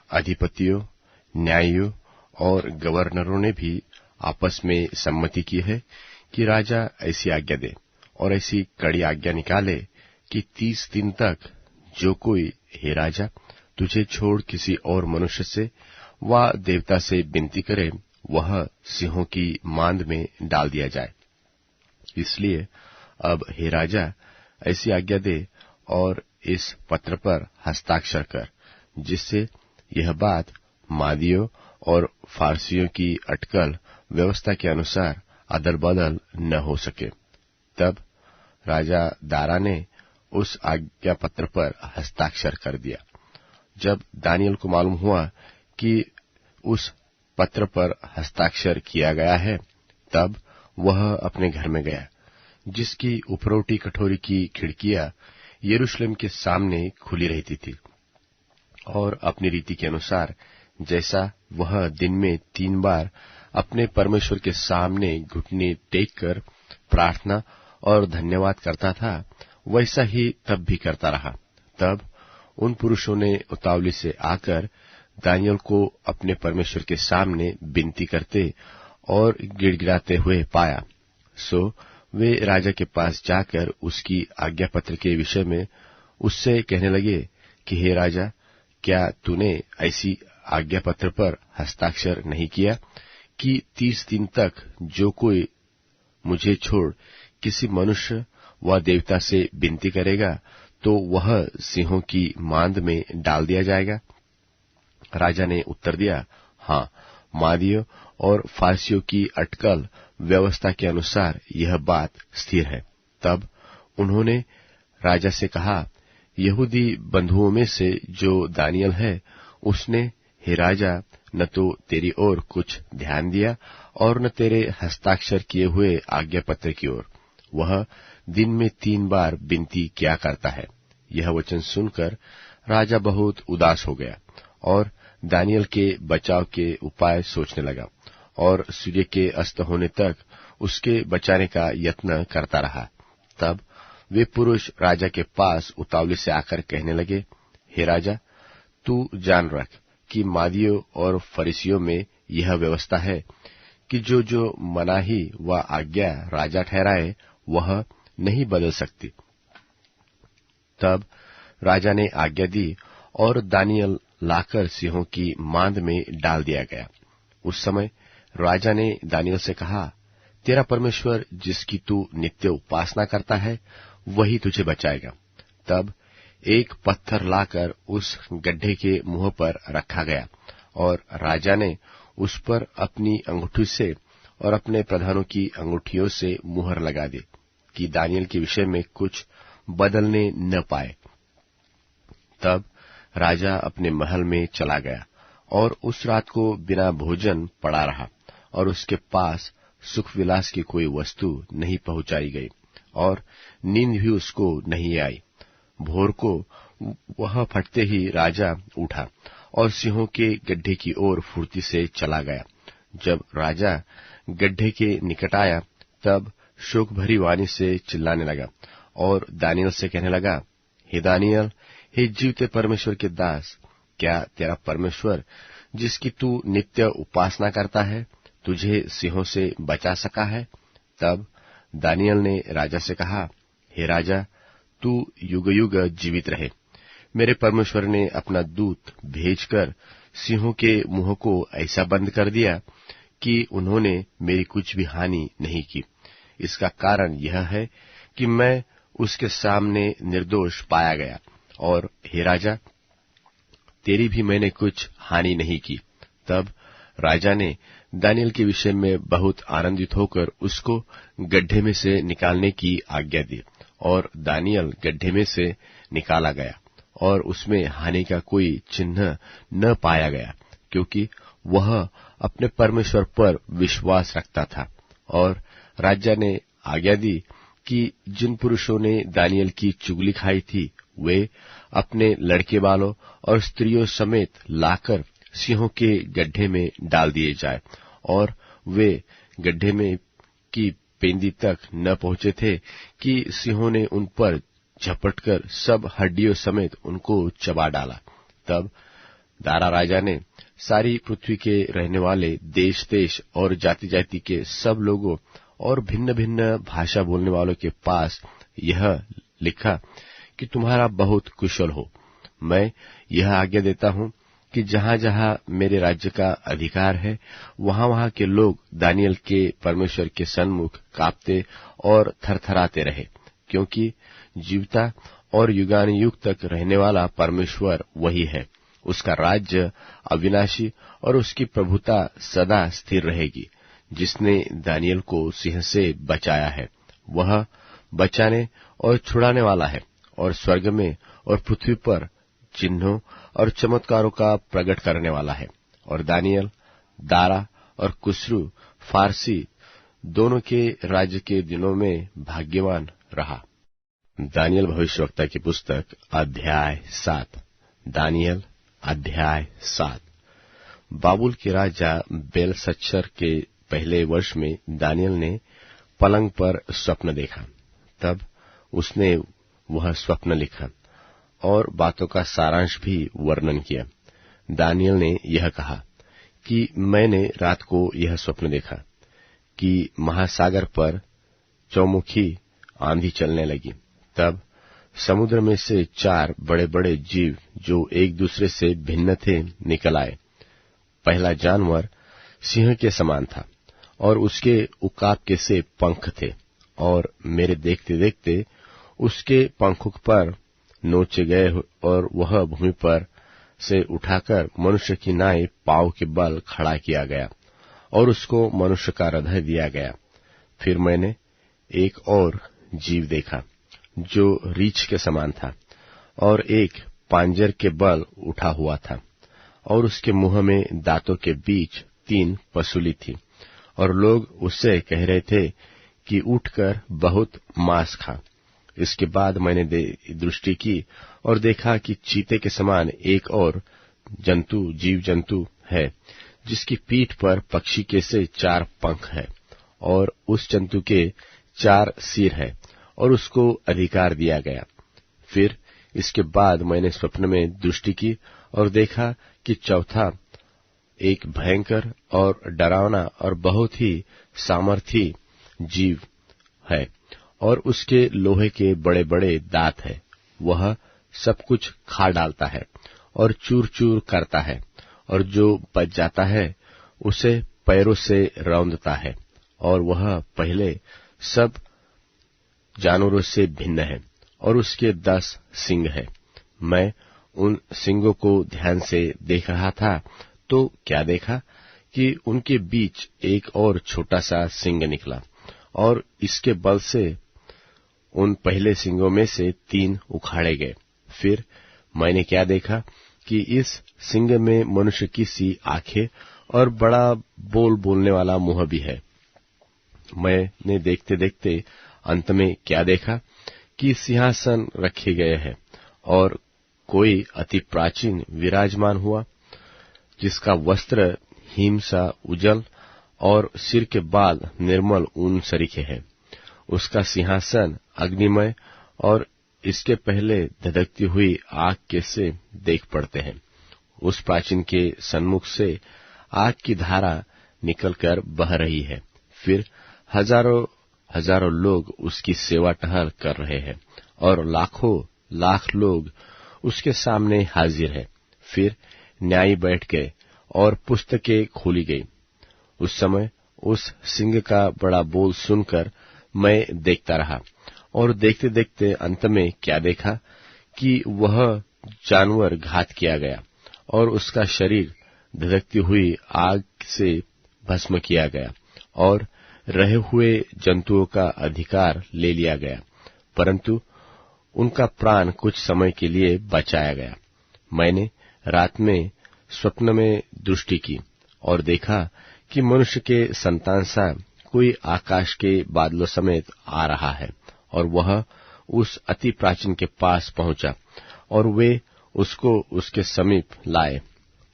Speaker 1: अधिपतियों, न्यायियों और गवर्नरों ने भी आपस में सम्मति की है कि राजा ऐसी आज्ञा दे और ऐसी कड़ी आज्ञा निकाले कि 30 दिन तक जो कोई, हे राजा, तुझे छोड़ किसी और मनुष्य से व देवता से विनती करे, वह सिंहों की मांद में डाल दिया जाए। इसलिए अब हे राजा ऐसी आज्ञा दे और इस पत्र पर हस्ताक्षर कर, जिससे यह बात मादियों और फारसियों की अटकल व्यवस्था के अनुसार अदल बदल न हो सके। तब राजा दारा ने उस आज्ञा पत्र पर हस्ताक्षर कर दिया। जब दानियल को मालूम हुआ कि उस पत्र पर हस्ताक्षर किया गया है, तब वह अपने घर में गया, जिसकी उपरोटी कठोरी की खिड़कियां यरूशलेम के सामने खुली रहती थी, और अपनी रीति के अनुसार जैसा वह दिन में 3 बार अपने परमेश्वर के सामने घुटने टेक कर प्रार्थना और धन्यवाद करता था, वैसा ही तब भी करता रहा। तब उन पुरुषों ने उतावली से आकर दानियल को अपने परमेश्वर के सामने विनती करते और गिड़गिड़ाते हुए पाया। सो वे राजा के पास जाकर उसकी आज्ञा पत्र के विषय में उससे कहने लगे कि हे राजा, क्या तूने ऐसी आज्ञा पत्र पर हस्ताक्षर नहीं किया कि 30 दिन तक जो कोई मुझे छोड़ किसी मनुष्य व देवता से विनती करेगा तो वह सिंहों की मांद में डाल दिया जाएगा? राजा ने उत्तर दिया, हाँ, मादियों और फारसियों की अटकल व्यवस्था के अनुसार यह बात स्थिर है। तब उन्होंने राजा से कहा, यहूदी बंधुओं में से जो दानियल है, उसने हे राजा न तो तेरी ओर कुछ ध्यान दिया और न तेरे हस्ताक्षर किए हुए आज्ञा पत्र की ओर। वह दिन में 3 बार विनती किया करता है। यह वचन सुनकर राजा बहुत उदास हो गया और दानियल के बचाव के उपाय सोचने लगा और सूर्य के अस्त होने तक उसके बचाने का यत्न करता रहा। तब वे पुरुष राजा के पास उतावली से आकर कहने लगे, हे राजा, तू जान रख कि मादियों और फरीसियों में यह व्यवस्था है कि जो मनाही व आज्ञा राजा ठहराए वह नहीं बदल सकती। तब राजा ने आज्ञा दी और दानियल लाकर सिंहों की मांद में डाल दिया गया। उस समय राजा ने दानियल से कहा, तेरा परमेश्वर जिसकी तू नित्य उपासना करता है वही तुझे बचाएगा। तब एक पत्थर लाकर उस गड्ढे के मुंह पर रखा गया और राजा ने उस पर अपनी अंगूठी से और अपने प्रधानों की अंगूठियों से मुहर लगा दी कि दानियल के विषय में कुछ बदलने न पाए। तब राजा अपने महल में चला गया और उस रात को बिना भोजन पड़ा रहा और उसके पास सुख विलास की कोई वस्तु नहीं पहुंचाई गई और नींद भी उसको नहीं आई। भोर को वह फटते ही राजा उठा और सिंहों के गड्ढे की ओर फुर्ती से चला गया। जब राजा गड्ढे के निकट आया तब शोक भरी वाणी से चिल्लाने लगा और दानियल से कहने लगा, हे दानियल, हे जीवते परमेश्वर के दास, क्या तेरा परमेश्वर जिसकी तू नित्य उपासना करता है तुझे सिंहों से बचा सका है? तब दानियल ने राजा से कहा, हे राजा, तू युग युग जीवित रहे। मेरे परमेश्वर ने अपना दूत भेजकर सिंहों के मुंह को ऐसा बंद कर दिया कि उन्होंने मेरी कुछ भी हानि नहीं की। इसका कारण यह है कि मैं उसके सामने निर्दोष पाया गया और हे राजा, तेरी भी मैंने कुछ हानि नहीं की। तब राजा ने दानियल के विषय में बहुत आनंदित होकर उसको गड्ढे में से निकालने की आज्ञा दी और दानियल गड्ढे में से निकाला गया और उसमें हानि का कोई चिन्ह न पाया गया, क्योंकि वह अपने परमेश्वर पर विश्वास रखता था। और राजा ने आज्ञा दी कि जिन पुरुषों ने दानियल की चुगली खाई थी वे अपने लड़के बालों और स्त्रियों समेत लाकर सिंहों के गड्ढे में डाल दिए जाए। और वे गड्ढे में की पेंदी तक न पहुंचे थे कि सिंहों ने उन पर झपटकर सब हड्डियों समेत उनको चबा डाला। तब दारा राजा ने सारी पृथ्वी के रहने वाले देश देश और जाति जाति के सब लोगों और भिन्न भिन्न भाषा बोलने वालों के पास यह लिखा कि तुम्हारा बहुत कुशल हो। मैं यह आज्ञा देता हूं कि जहां जहां मेरे राज्य का अधिकार है वहां वहां के लोग दानियल के परमेश्वर के सन्मुख कांपते और थरथराते रहे, क्योंकि जीवता और युगानुयुग तक रहने वाला परमेश्वर वही है। उसका राज्य अविनाशी और उसकी प्रभुता सदा स्थिर रहेगी। जिसने दानियल को सिंह से बचाया है वह बचाने और छुड़ाने वाला है और स्वर्ग में और पृथ्वी पर चिन्हों और चमत्कारों का प्रकट करने वाला है। और दानियल दारा और कुस्रू फारसी दोनों के राज्य के दिनों में भाग्यवान रहा। दानियल भविष्यवक्ता की पुस्तक अध्याय 7। दानियल अध्याय 7। बाबुल के राजा बेलशस्सर के पहले वर्ष में दानियल ने पलंग पर स्वप्न देखा। तब उसने वह स्वप्न लिखा और बातों का सारांश भी वर्णन किया। दानियल ने यह कहा कि मैंने रात को यह स्वप्न देखा कि महासागर पर चौमुखी आंधी चलने लगी। तब समुद्र में से 4 बड़े बड़े जीव जो एक दूसरे से भिन्न थे निकल आए। पहला जानवर सिंह के समान था और उसके उकाब के से पंख थे, और मेरे देखते देखते उसके पंखों पर नोचे गए और वह भूमि पर से उठाकर मनुष्य की नाई पांव के बल खड़ा किया गया और उसको मनुष्य का हृदय दिया गया। फिर मैंने एक और जीव देखा जो रीछ के समान था और एक पांजर के बल उठा हुआ था, और उसके मुंह में दांतों के बीच 3 पसूली थी, और लोग उससे कह रहे थे कि उठकर बहुत मांस खा। इसके बाद मैंने दृष्टि की और देखा कि चीते के समान एक और जीव जंतु है, जिसकी पीठ पर पक्षी के से 4 पंख है, और उस जंतु के 4 सिर है, और उसको अधिकार दिया गया। फिर इसके बाद मैंने स्वप्न में दृष्टि की और देखा कि चौथा एक भयंकर और डरावना और बहुत ही सामर्थी जीव है, और उसके लोहे के बड़े बड़े दांत है। वह सब कुछ खा डालता है और चूर चूर करता है, और जो बच जाता है उसे पैरों से रौंदता है, और वह पहले सब जानवरों से भिन्न है, और उसके 10 सींग है। मैं उन सींगों को ध्यान से देख रहा था, तो क्या देखा कि उनके बीच एक और छोटा सा सींग निकला, और इसके बल से उन पहले सींगों में से 3 उखाड़े गए। फिर मैंने क्या देखा कि इस सींग में मनुष्य की सी आंखें और बड़ा बोलने वाला मुंह भी है। मैंने देखते देखते अंत में क्या देखा कि सिंहासन रखे गए हैं, और कोई अति प्राचीन विराजमान हुआ, जिसका वस्त्र हिम सा उजल और सिर के बाल निर्मल ऊन सरीखे हैं। उसका सिंहासन अग्निमय और इसके पहले धधकती हुई आग के से देख पड़ते हैं। उस प्राचीन के सन्मुख से आग की धारा निकलकर बह रही है। फिर हजारों हजारों लोग उसकी सेवा टहल कर रहे हैं, और लाखों लाख लोग उसके सामने हाजिर है। फिर न्यायी बैठ गए और पुस्तकें खोली गई। उस समय उस सिंह का बड़ा बोल सुनकर मैं देखता रहा, और देखते देखते अंत में क्या देखा कि वह जानवर घात किया गया, और उसका शरीर धधकती हुई आग से भस्म किया गया, और रहे हुए जंतुओं का अधिकार ले लिया गया, परंतु उनका प्राण कुछ समय के लिए बचाया गया। मैंने रात में स्वप्न में दृष्टि की और देखा कि मनुष्य के संतान सा कोई आकाश के बादलों समेत आ रहा है, और वह उस अति प्राचीन के पास पहुंचा, और वे उसको उसके समीप लाए।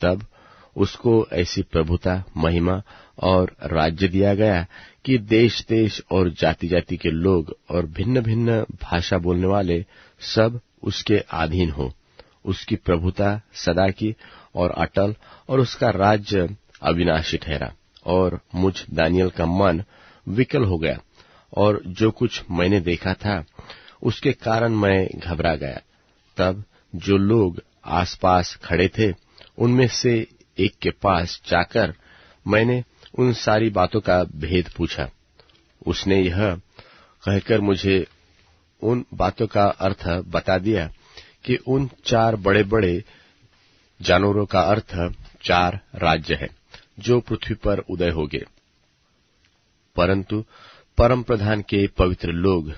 Speaker 1: तब उसको ऐसी प्रभुता, महिमा और राज्य दिया गया कि देश देश और जाति जाति के लोग और भिन्न भिन्न भाषा बोलने वाले सब उसके अधीन हो। उसकी प्रभुता सदा की और अटल, और उसका राज्य अविनाशी ठहरा। और मुझ दानियल का मन विकल हो गया, और जो कुछ मैंने देखा था उसके कारण मैं घबरा गया। तब जो लोग आसपास खड़े थे उनमें से एक के पास जाकर मैंने उन सारी बातों का भेद पूछा। उसने यह कहकर मुझे उन बातों का अर्थ बता दिया कि उन 4 बड़े बड़े जानवरों का अर्थ 4 राज्य है जो पृथ्वी पर उदय होंगे, परंतु परम प्रधान के पवित्र लोग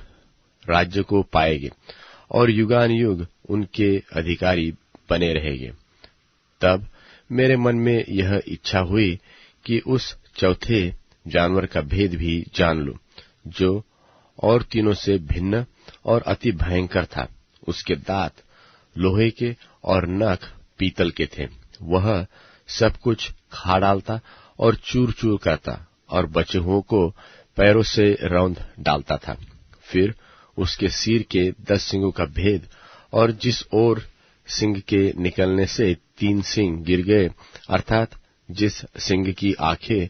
Speaker 1: राज्य को पाएंगे और युगान युग उनके अधिकारी बने रहेंगे। तब मेरे मन में यह इच्छा हुई कि उस चौथे जानवर का भेद भी जान लूं, जो और तीनों से भिन्न और अति भयंकर था। उसके दांत लोहे के और नख पीतल के थे। वह सब कुछ खा डालता और चूर चूर करता और बचे हुओं को पैरों से रौंद डालता था। फिर उसके सिर के 10 सींगों का भेद, और जिस ओर सिंग के निकलने से 3 सींग गिर गए, अर्थात जिस सिंग की आंखें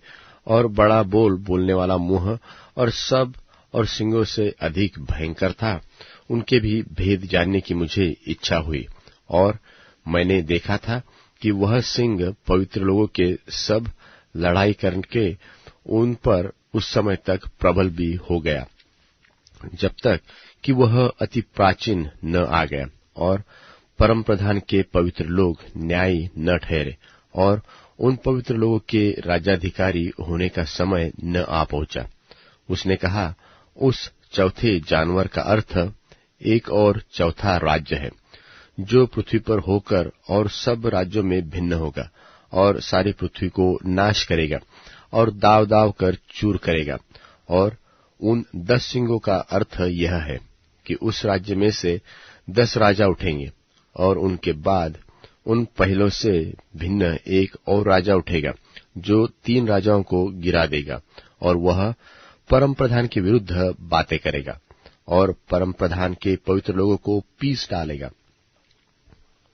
Speaker 1: और बड़ा बोल बोलने वाला मुंह और सब और सिंगों से अधिक भयंकर था, उनके भी भेद जानने की मुझे इच्छा हुई। और मैंने देखा था कि वह सिंह पवित्र लोगों के सब लड़ाई करके उन पर उस समय तक प्रबल भी हो गया, जब तक कि वह अति प्राचीन न आ गया और परम प्रधान के पवित्र लोग न्यायी न ठहरे, और उन पवित्र लोगों के राज्याधिकारी होने का समय न आ पहुंचा। उसने कहा, उस चौथे जानवर का अर्थ एक और चौथा राज्य है, जो पृथ्वी पर होकर और सब राज्यों में भिन्न होगा और सारी पृथ्वी को नाश करेगा और दाव दाव कर चूर करेगा। और उन 10 सिंगों का अर्थ यह है कि उस राज्य में से 10 राजा उठेंगे, और उनके बाद उन पहलों से भिन्न एक और राजा उठेगा, जो 3 राजाओं को गिरा देगा, और वह परम प्रधान के विरुद्ध बातें करेगा और परम प्रधान के पवित्र लोगों को पीस डालेगा,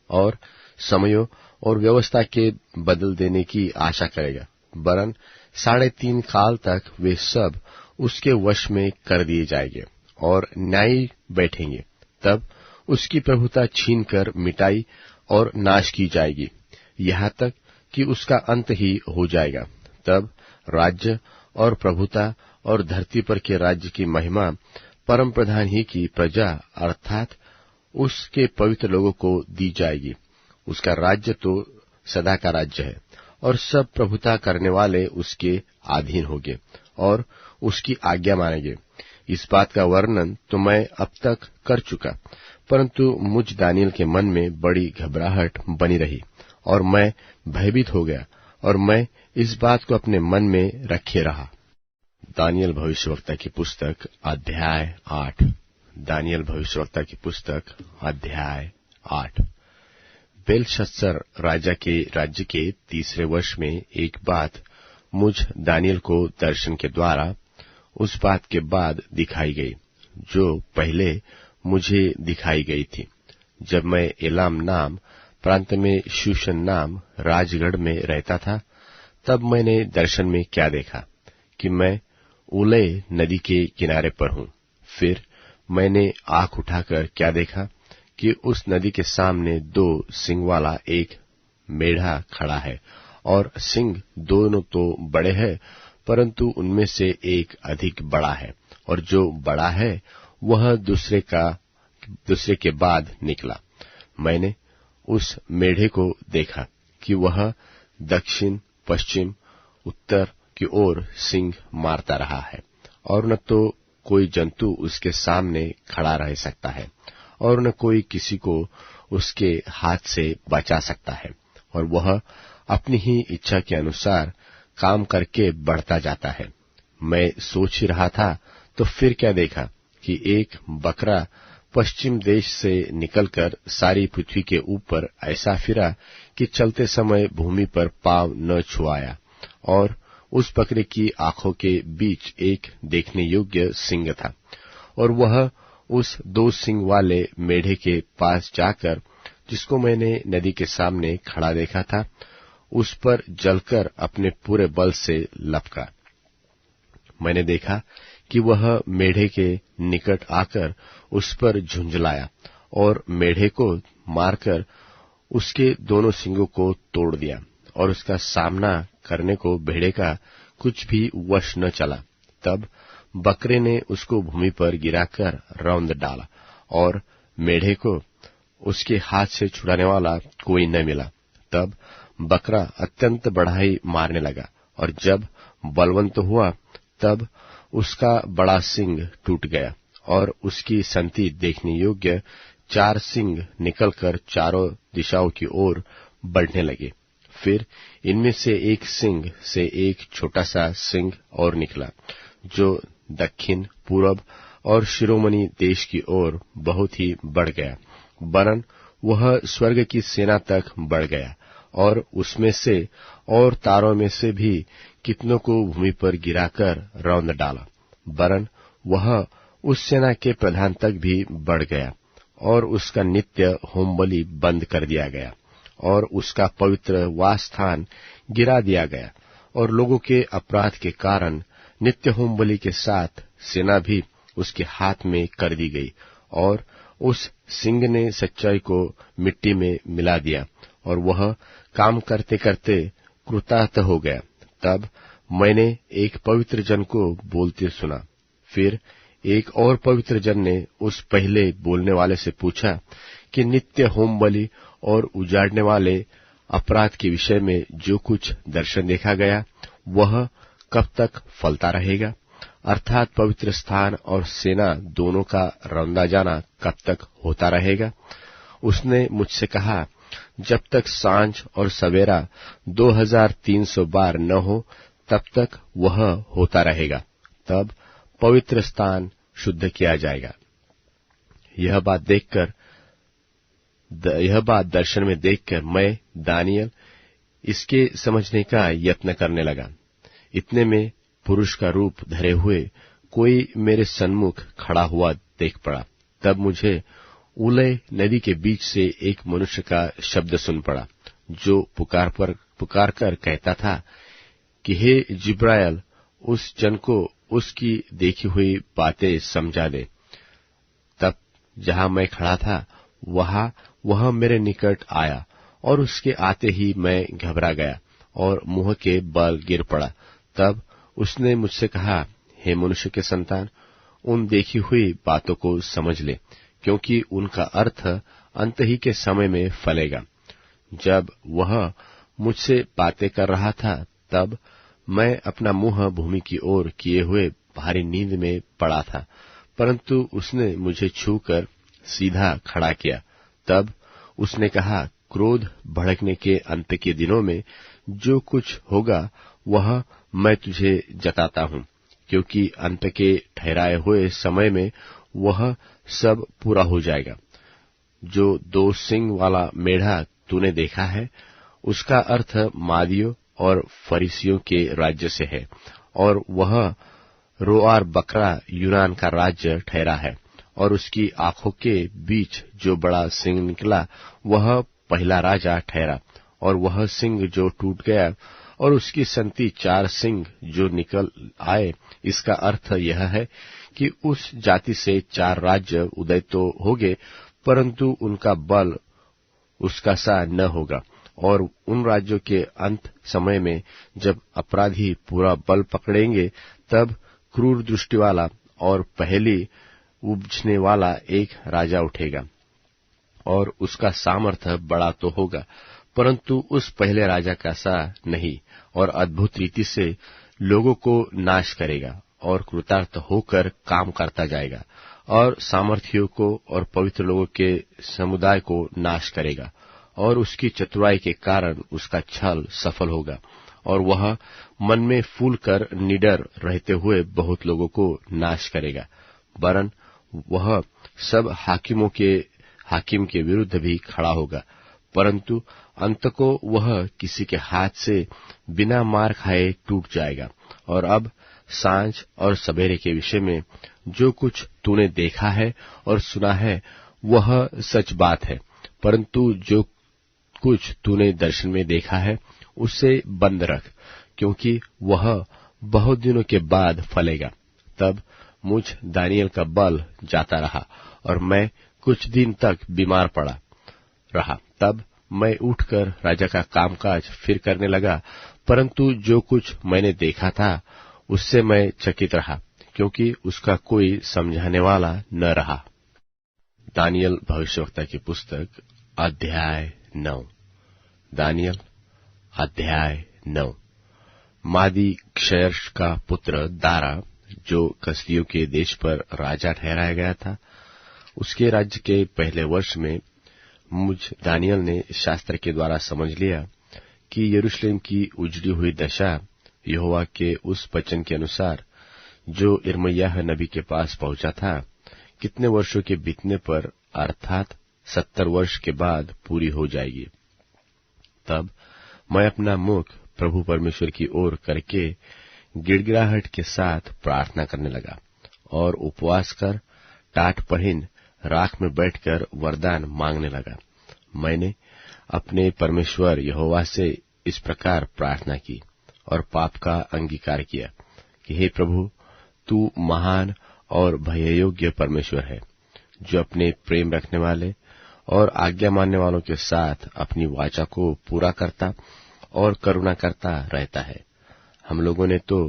Speaker 1: और समयों और व्यवस्था के बदल देने की आशा करेगा। वरन 3.5 काल तक वे सब उसके वश में कर दिए जाएंगे और न्यायी बैठेंगे। तब उसकी प्रभुता छीनकर मिटाई और नाश की जाएगी, यहाँ तक कि उसका अंत ही हो जाएगा। तब राज्य और प्रभुता और धरती पर के राज्य की महिमा परम प्रधान ही की प्रजा अर्थात उसके पवित्र लोगों को दी जाएगी। उसका राज्य तो सदा का राज्य है, और सब प्रभुता करने वाले उसके अधीन होंगे और उसकी आज्ञा मानेंगे। इस बात का वर्णन तो मैं अब तक कर चुका, परंतु मुझ दानियल के मन में बड़ी घबराहट बनी रही और मैं भयभीत हो गया, और मैं इस बात को अपने मन में रखे रहा। दानियल भविष्यवक्ता की पुस्तक अध्याय 8। दानियल भविष्यवक्ता की पुस्तक अध्याय 8। बेलशस्सर राजा के राज्य के 3 वर्ष में एक बात मुझ दानियल को दर्शन के द्वारा उस बात के बाद दिखाई गई, जो पहले मुझे दिखाई गई थी। जब मैं एलाम नाम प्रांत में शूशन नाम राजगढ़ में रहता था, तब मैंने दर्शन में क्या देखा कि मैं उले नदी के किनारे पर हूं। फिर मैंने आंख उठाकर क्या देखा कि उस नदी के सामने 2 सिंग वाला एक मेढ़ा खड़ा है, और सिंग दोनों तो बड़े हैं, परंतु उनमें से एक अधिक बड़ा है, और जो बड़ा है वह दूसरे के बाद निकला। मैंने उस मेढ़े को देखा कि वह दक्षिण, पश्चिम, उत्तर की ओर सिंग मारता रहा है, और न तो कोई जंतु उसके सामने खड़ा रह सकता है, और न कोई किसी को उसके हाथ से बचा सकता है, और वह अपनी ही इच्छा के अनुसार काम करके बढ़ता जाता है। मैं सोच ही रहा था, तो फिर क्या देखा कि एक बकरा पश्चिम देश से निकलकर सारी पृथ्वी के ऊपर ऐसा फिरा कि चलते समय भूमि पर पांव न छुआया, और उस बकरे की आंखों के बीच एक देखने योग्य सींग था, और वह उस 2 सींग वाले मेढ़े के पास जाकर, जिसको मैंने नदी के सामने खड़ा देखा था, उस पर जलकर अपने पूरे बल से लपका। मैंने देखा कि वह मेढ़े के निकट आकर उस पर झुंझलाया और मेढ़े को मारकर उसके दोनों सींगों को तोड़ दिया, और उसका सामना करने को भेड़े का कुछ भी वश न चला। तब बकरे ने उसको भूमि पर गिराकर रौंद डाला, और मेढ़े को उसके हाथ से छुड़ाने वाला कोई न मिला। तब बकरा अत्यंत बढ़ाई मारने लगा, और जब बलवंत हुआ, तब उसका बड़ा सींग टूट गया, और उसकी संति देखने योग्य 4 सींग निकलकर चारों दिशाओं की ओर बढ़ने लगे। फिर इनमें से एक सींग से एक छोटा सा सींग और निकला, जो दक्षिण, पूरब और शिरोमणि देश की ओर बहुत ही बढ़ गया, वरन वह स्वर्ग की सेना तक बढ़ गया, और उसमें से और तारों में से भी कितनों को भूमि पर गिराकर रौंद डाला, वरन वह उस सेना के प्रधान तक भी बढ़ गया, और उसका नित्य होम बलि बंद कर दिया गया, और उसका पवित्र वास स्थान गिरा दिया गया, और लोगों के अपराध के कारण नित्य होम बलि के साथ सेना भी उसके हाथ में कर दी गई, और उस सिंह ने सच्चाई को मिट्टी में मिला दिया और वह काम करते करते कृतार्थ हो गया। तब मैंने एक पवित्र जन को बोलते सुना। फिर एक और पवित्र जन ने उस पहले बोलने वाले से पूछा कि नित्य होम बलि और उजाड़ने वाले अपराध के विषय में जो कुछ दर्शन देखा गया वह कब तक फलता रहेगा, अर्थात पवित्र स्थान और सेना दोनों का रौंदा जाना कब तक होता रहेगा। उसने मुझसे कहा, जब तक सांझ और सवेरा 2300 बार न हो तब तक वह होता रहेगा, तब पवित्र स्थान शुद्ध किया जाएगा। यह बात दर्शन में देखकर मैं दानियल इसके समझने का यत्न करने लगा। इतने में पुरुष का रूप धरे हुए कोई मेरे सन्मुख खड़ा हुआ देख पड़ा। तब मुझे उलय नदी के बीच से एक मनुष्य का शब्द सुन पड़ा, जो पुकार कर कहता था कि हे जिब्राइल, उस जन को उसकी देखी हुई बातें समझा दे। तब जहां मैं खड़ा था वह मेरे निकट आया, और उसके आते ही मैं घबरा गया और मुंह के बल गिर पड़ा। तब उसने मुझसे कहा, हे मनुष्य के संतान, उन देखी हुई बातों को समझ ले, क्योंकि उनका अर्थ अंत ही के समय में फलेगा। जब वह मुझसे बातें कर रहा था तब मैं अपना मुंह भूमि की ओर किए हुए भारी नींद में पड़ा था, परंतु उसने मुझे छूकर सीधा खड़ा किया। तब उसने कहा, क्रोध भड़कने के अंत के दिनों में जो कुछ होगा वह मैं तुझे जताता हूं, क्योंकि अंत के ठहराए हुए समय में वह सब पूरा हो जाएगा। जो 2 सींग वाला मेढ़ा तूने देखा है, उसका अर्थ मादियों और फरीसियों के राज्य से है, और वह रोआर बकरा यूनान का राज्य ठहरा है, और उसकी आंखों के बीच जो बड़ा सिंह निकला वह पहला राजा ठहरा, और वह सिंह जो टूट गया और उसकी संति 4 सिंह जो निकल आए। इसका अर्थ यह है कि उस जाति से 4 राज्य उदय तो होंगे, परंतु उनका बल उसका सा न होगा, और उन राज्यों के अंत समय में जब अपराधी पूरा बल पकड़ेंगे, तब क्रूर दृष्टि वाला और पहली उपजने वाला एक राजा उठेगा, और उसका सामर्थ्य बड़ा तो होगा, परंतु उस पहले राजा का सा नहीं, और अद्भुत रीति से लोगों को नाश करेगा और कृतार्थ होकर काम करता जाएगा, और सामर्थियों को और पवित्र लोगों के समुदाय को नाश करेगा, और उसकी चतुराई के कारण उसका छल सफल होगा, और वह मन में फूल कर निडर रहते हुए बहुत लोगों को नाश करेगा। वरन वह सब हाकिम के विरुद्ध भी खड़ा होगा, परंतु अंत को वह किसी के हाथ से बिना मार खाए टूट जाएगा। और अब सांझ और सवेरे के विषय में जो कुछ तूने देखा है और सुना है वह सच बात है, परंतु जो कुछ तूने दर्शन में देखा है उसे बंद रख, क्योंकि वह बहुत दिनों के बाद फलेगा। तब मुझ दानियल का बल जाता रहा और मैं कुछ दिन तक बीमार पड़ा रहा। तब मैं उठकर राजा का कामकाज फिर करने लगा, परंतु जो कुछ मैंने देखा था उससे मैं चकित रहा, क्योंकि उसका कोई समझाने वाला न रहा। दानियल भविष्यवक्ता की पुस्तक अध्याय 9। दानियल अध्याय 9। मादी क्षयर्ष का पुत्र दारा, जो कसदियों के देश पर राजा ठहराया गया था, उसके राज्य के पहले वर्ष में मुझ दानियल ने शास्त्र के द्वारा समझ लिया कि यरूशलेम की उजड़ी हुई दशा यहोवा के उस वचन के अनुसार जो यिर्मयाह नबी के पास पहुंचा था, कितने वर्षों के बीतने पर अर्थात 70 वर्ष के बाद पूरी हो जाएगी। तब मैं अपना मुख प्रभु परमेश्वर की ओर करके गिड़गिड़ाहट के साथ प्रार्थना करने लगा और उपवास कर टाट पहन राख में बैठकर वरदान मांगने लगा। मैंने अपने परमेश्वर यहोवा से इस प्रकार प्रार्थना की, और पाप का अंगीकार किया कि हे प्रभु, तू महान और भययोग्य परमेश्वर है, जो अपने प्रेम रखने वाले और आज्ञा मानने वालों के साथ अपनी वाचा को पूरा करता और करुणा करता रहता है। हम लोगों ने तो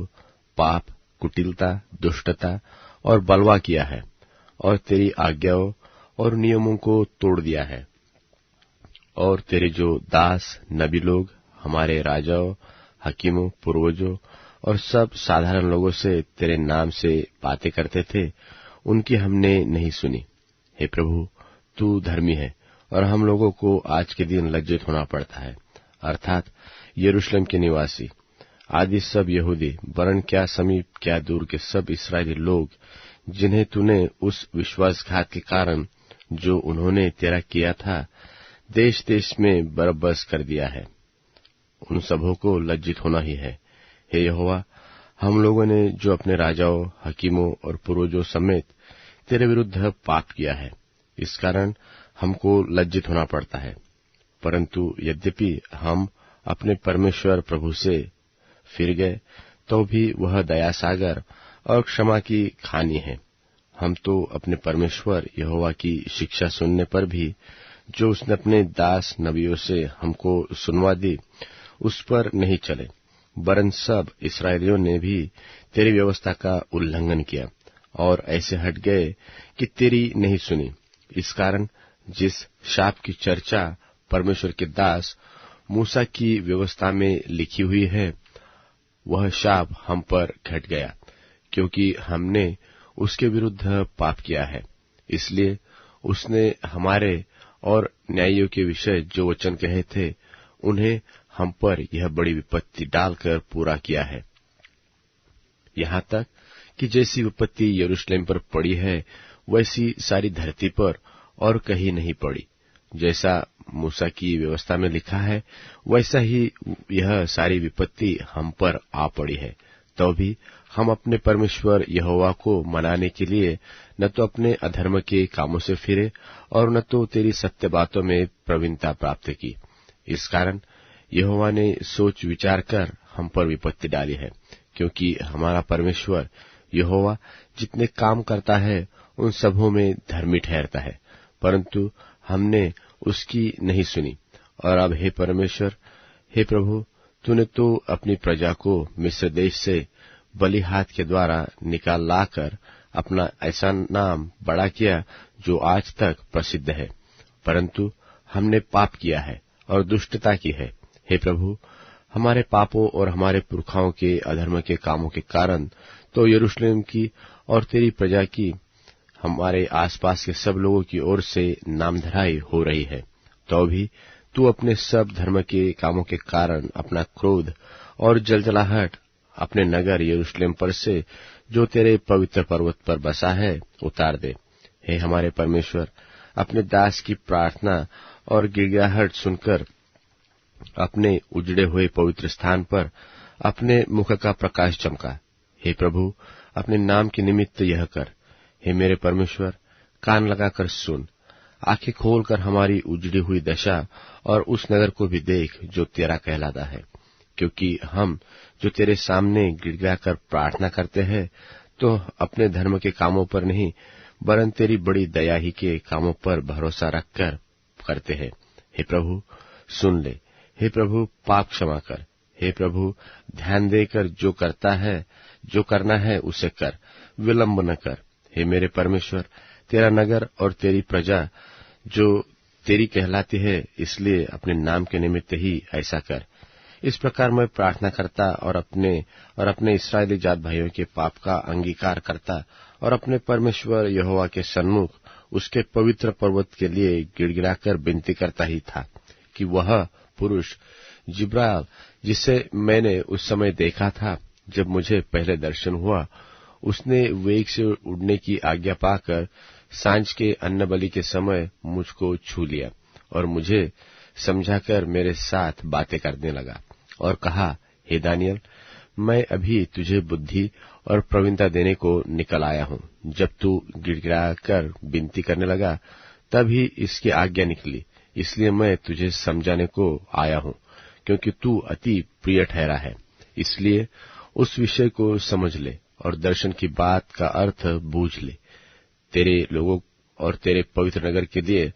Speaker 1: पाप, कुटिलता, दुष्टता और बलवा किया है और तेरी आज्ञाओं और नियमों को तोड़ दिया है। और तेरे जो दास नबी लोग हमारे राजाओं, हकीमों, पूर्वजों और सब साधारण लोगों से तेरे नाम से बातें करते थे, उनकी हमने नहीं सुनी। हे प्रभु, तू धर्मी है और हम लोगों को आज के दिन लज्जित होना पड़ता है, अर्थात यरूशलेम के निवासी आदि सब यहूदी, वरन क्या समीप क्या दूर के सब इस्राएली लोग, जिन्हें तूने उस विश्वासघात के कारण जो उन्होंने तेरा किया था, देश देश में बरबस कर दिया है, उन सबों को लज्जित होना ही है। हे यहोवा, हम लोगों ने जो अपने राजाओं, हकीमों और पूर्वजों समेत तेरे विरुद्ध पाप किया है, इस कारण हमको लज्जित होना पड़ता है। परंतु यद्यपि हम अपने परमेश्वर प्रभु से फिर गए, तो भी वह दया सागर और क्षमा की खानी है। हम तो अपने परमेश्वर यहोवा की शिक्षा सुनने पर भी, जो उसने अपने दास नबियों से हमको सुनवा दी, उस पर नहीं चले, वरन सब इस्राएलियों ने भी तेरी व्यवस्था का उल्लंघन किया और ऐसे हट गए कि तेरी नहीं सुनी। इस कारण जिस शाप की चर्चा परमेश्वर के दास मूसा की व्यवस्था में लिखी हुई है, वह शाप हम पर घट गया, क्योंकि हमने उसके विरुद्ध पाप किया है। इसलिए उसने हमारे और न्यायियों के विषय जो वचन कहे थे, उन्हें हम पर यह बड़ी विपत्ति डालकर पूरा किया है, यहाँ तक कि जैसी विपत्ति यरूशलेम पर पड़ी है, वैसी सारी धरती पर और कहीं नहीं पड़ी। जैसा मूसा की व्यवस्था में लिखा है, वैसा ही यह सारी विपत्ति हम पर आ पड़ी है। तो भी हम अपने परमेश्वर यहोवा को मनाने के लिए न तो अपने अधर्म के कामों से फिरे और न तो तेरी सत्य बातों में प्रवीणता प्राप्त की। इस कारण यहोवा ने सोच विचार कर हम पर विपत्ति डाली है, क्योंकि हमारा परमेश्वर यहोवा जितने काम करता है, उन सबों में धर्मी ठहरता है, परंतु हमने उसकी नहीं सुनी। और अब हे परमेश्वर, हे प्रभु, तूने तो अपनी प्रजा को मिस्र देश से बलि हाथ के द्वारा निकाल लाकर अपना ऐसा नाम बड़ा किया जो आज तक प्रसिद्ध है, परंतु हमने पाप किया है और दुष्टता की है। हे प्रभु, हमारे पापों और हमारे पुरखाओं के अधर्म के कामों के कारण तो यरूशलेम की और तेरी प्रजा की, हमारे आसपास के सब लोगों की ओर से नामधराई हो रही है। तो भी तू अपने सब धर्म के कामों के कारण अपना क्रोध और जलजलाहट अपने नगर यरूशलेम पर से, जो तेरे पवित्र पर्वत पर बसा है, उतार दे। हे हमारे परमेश्वर, अपने दास की प्रार्थना और गिड़गिड़ाहट सुनकर अपने उजड़े हुए पवित्र स्थान पर अपने मुख का प्रकाश चमका। हे प्रभु, अपने नाम के निमित्त यह कर। हे मेरे परमेश्वर, कान लगाकर सुन, आंखें खोलकर हमारी उजड़ी हुई दशा और उस नगर को भी देख जो तेरा कहलाता है, क्योंकि हम जो तेरे सामने गिड़गिड़ाकर प्रार्थना करते हैं, तो अपने धर्म के कामों पर नहीं, वरन तेरी बड़ी दया ही के कामों पर भरोसा रखकर करते हैं। हे प्रभु, सुन ले। हे प्रभु, पाप क्षमा कर। हे प्रभु, ध्यान देकर जो करना है उसे कर, विलंब न कर। हे मेरे परमेश्वर, तेरा नगर और तेरी प्रजा जो तेरी कहलाती है, इसलिए अपने नाम के निमित्त ही ऐसा कर। इस प्रकार मैं प्रार्थना करता और अपने इस्राएली जात भाइयों के पाप का अंगीकार करता और अपने परमेश्वर यहोवा के सन्मुख उसके पवित्र पर्वत के लिए गिड़गिड़ाकर विनती करता ही था कि वह पुरुष जिब्राइल, जिसे मैंने उस समय देखा था जब मुझे पहले दर्शन हुआ, उसने वेग से उड़ने की आज्ञा पाकर सांझ के अन्नबलि के समय मुझको छू लिया और मुझे समझाकर मेरे साथ बातें करने लगा और कहा, हे दानियल, मैं अभी तुझे बुद्धि और प्रवीणता देने को निकल आया हूँ। जब तू गिड़गिड़ाकर विनती करने लगा, तभी इसकी आज्ञा निकली, इसलिए मैं तुझे समझाने को आया हूँ, क्योंकि तू अति प्रिय ठहरा है। इसलिए उस विषय को समझ ले और दर्शन की बात का अर्थ बूझ ले। तेरे लोगों और तेरे पवित्र नगर के लिए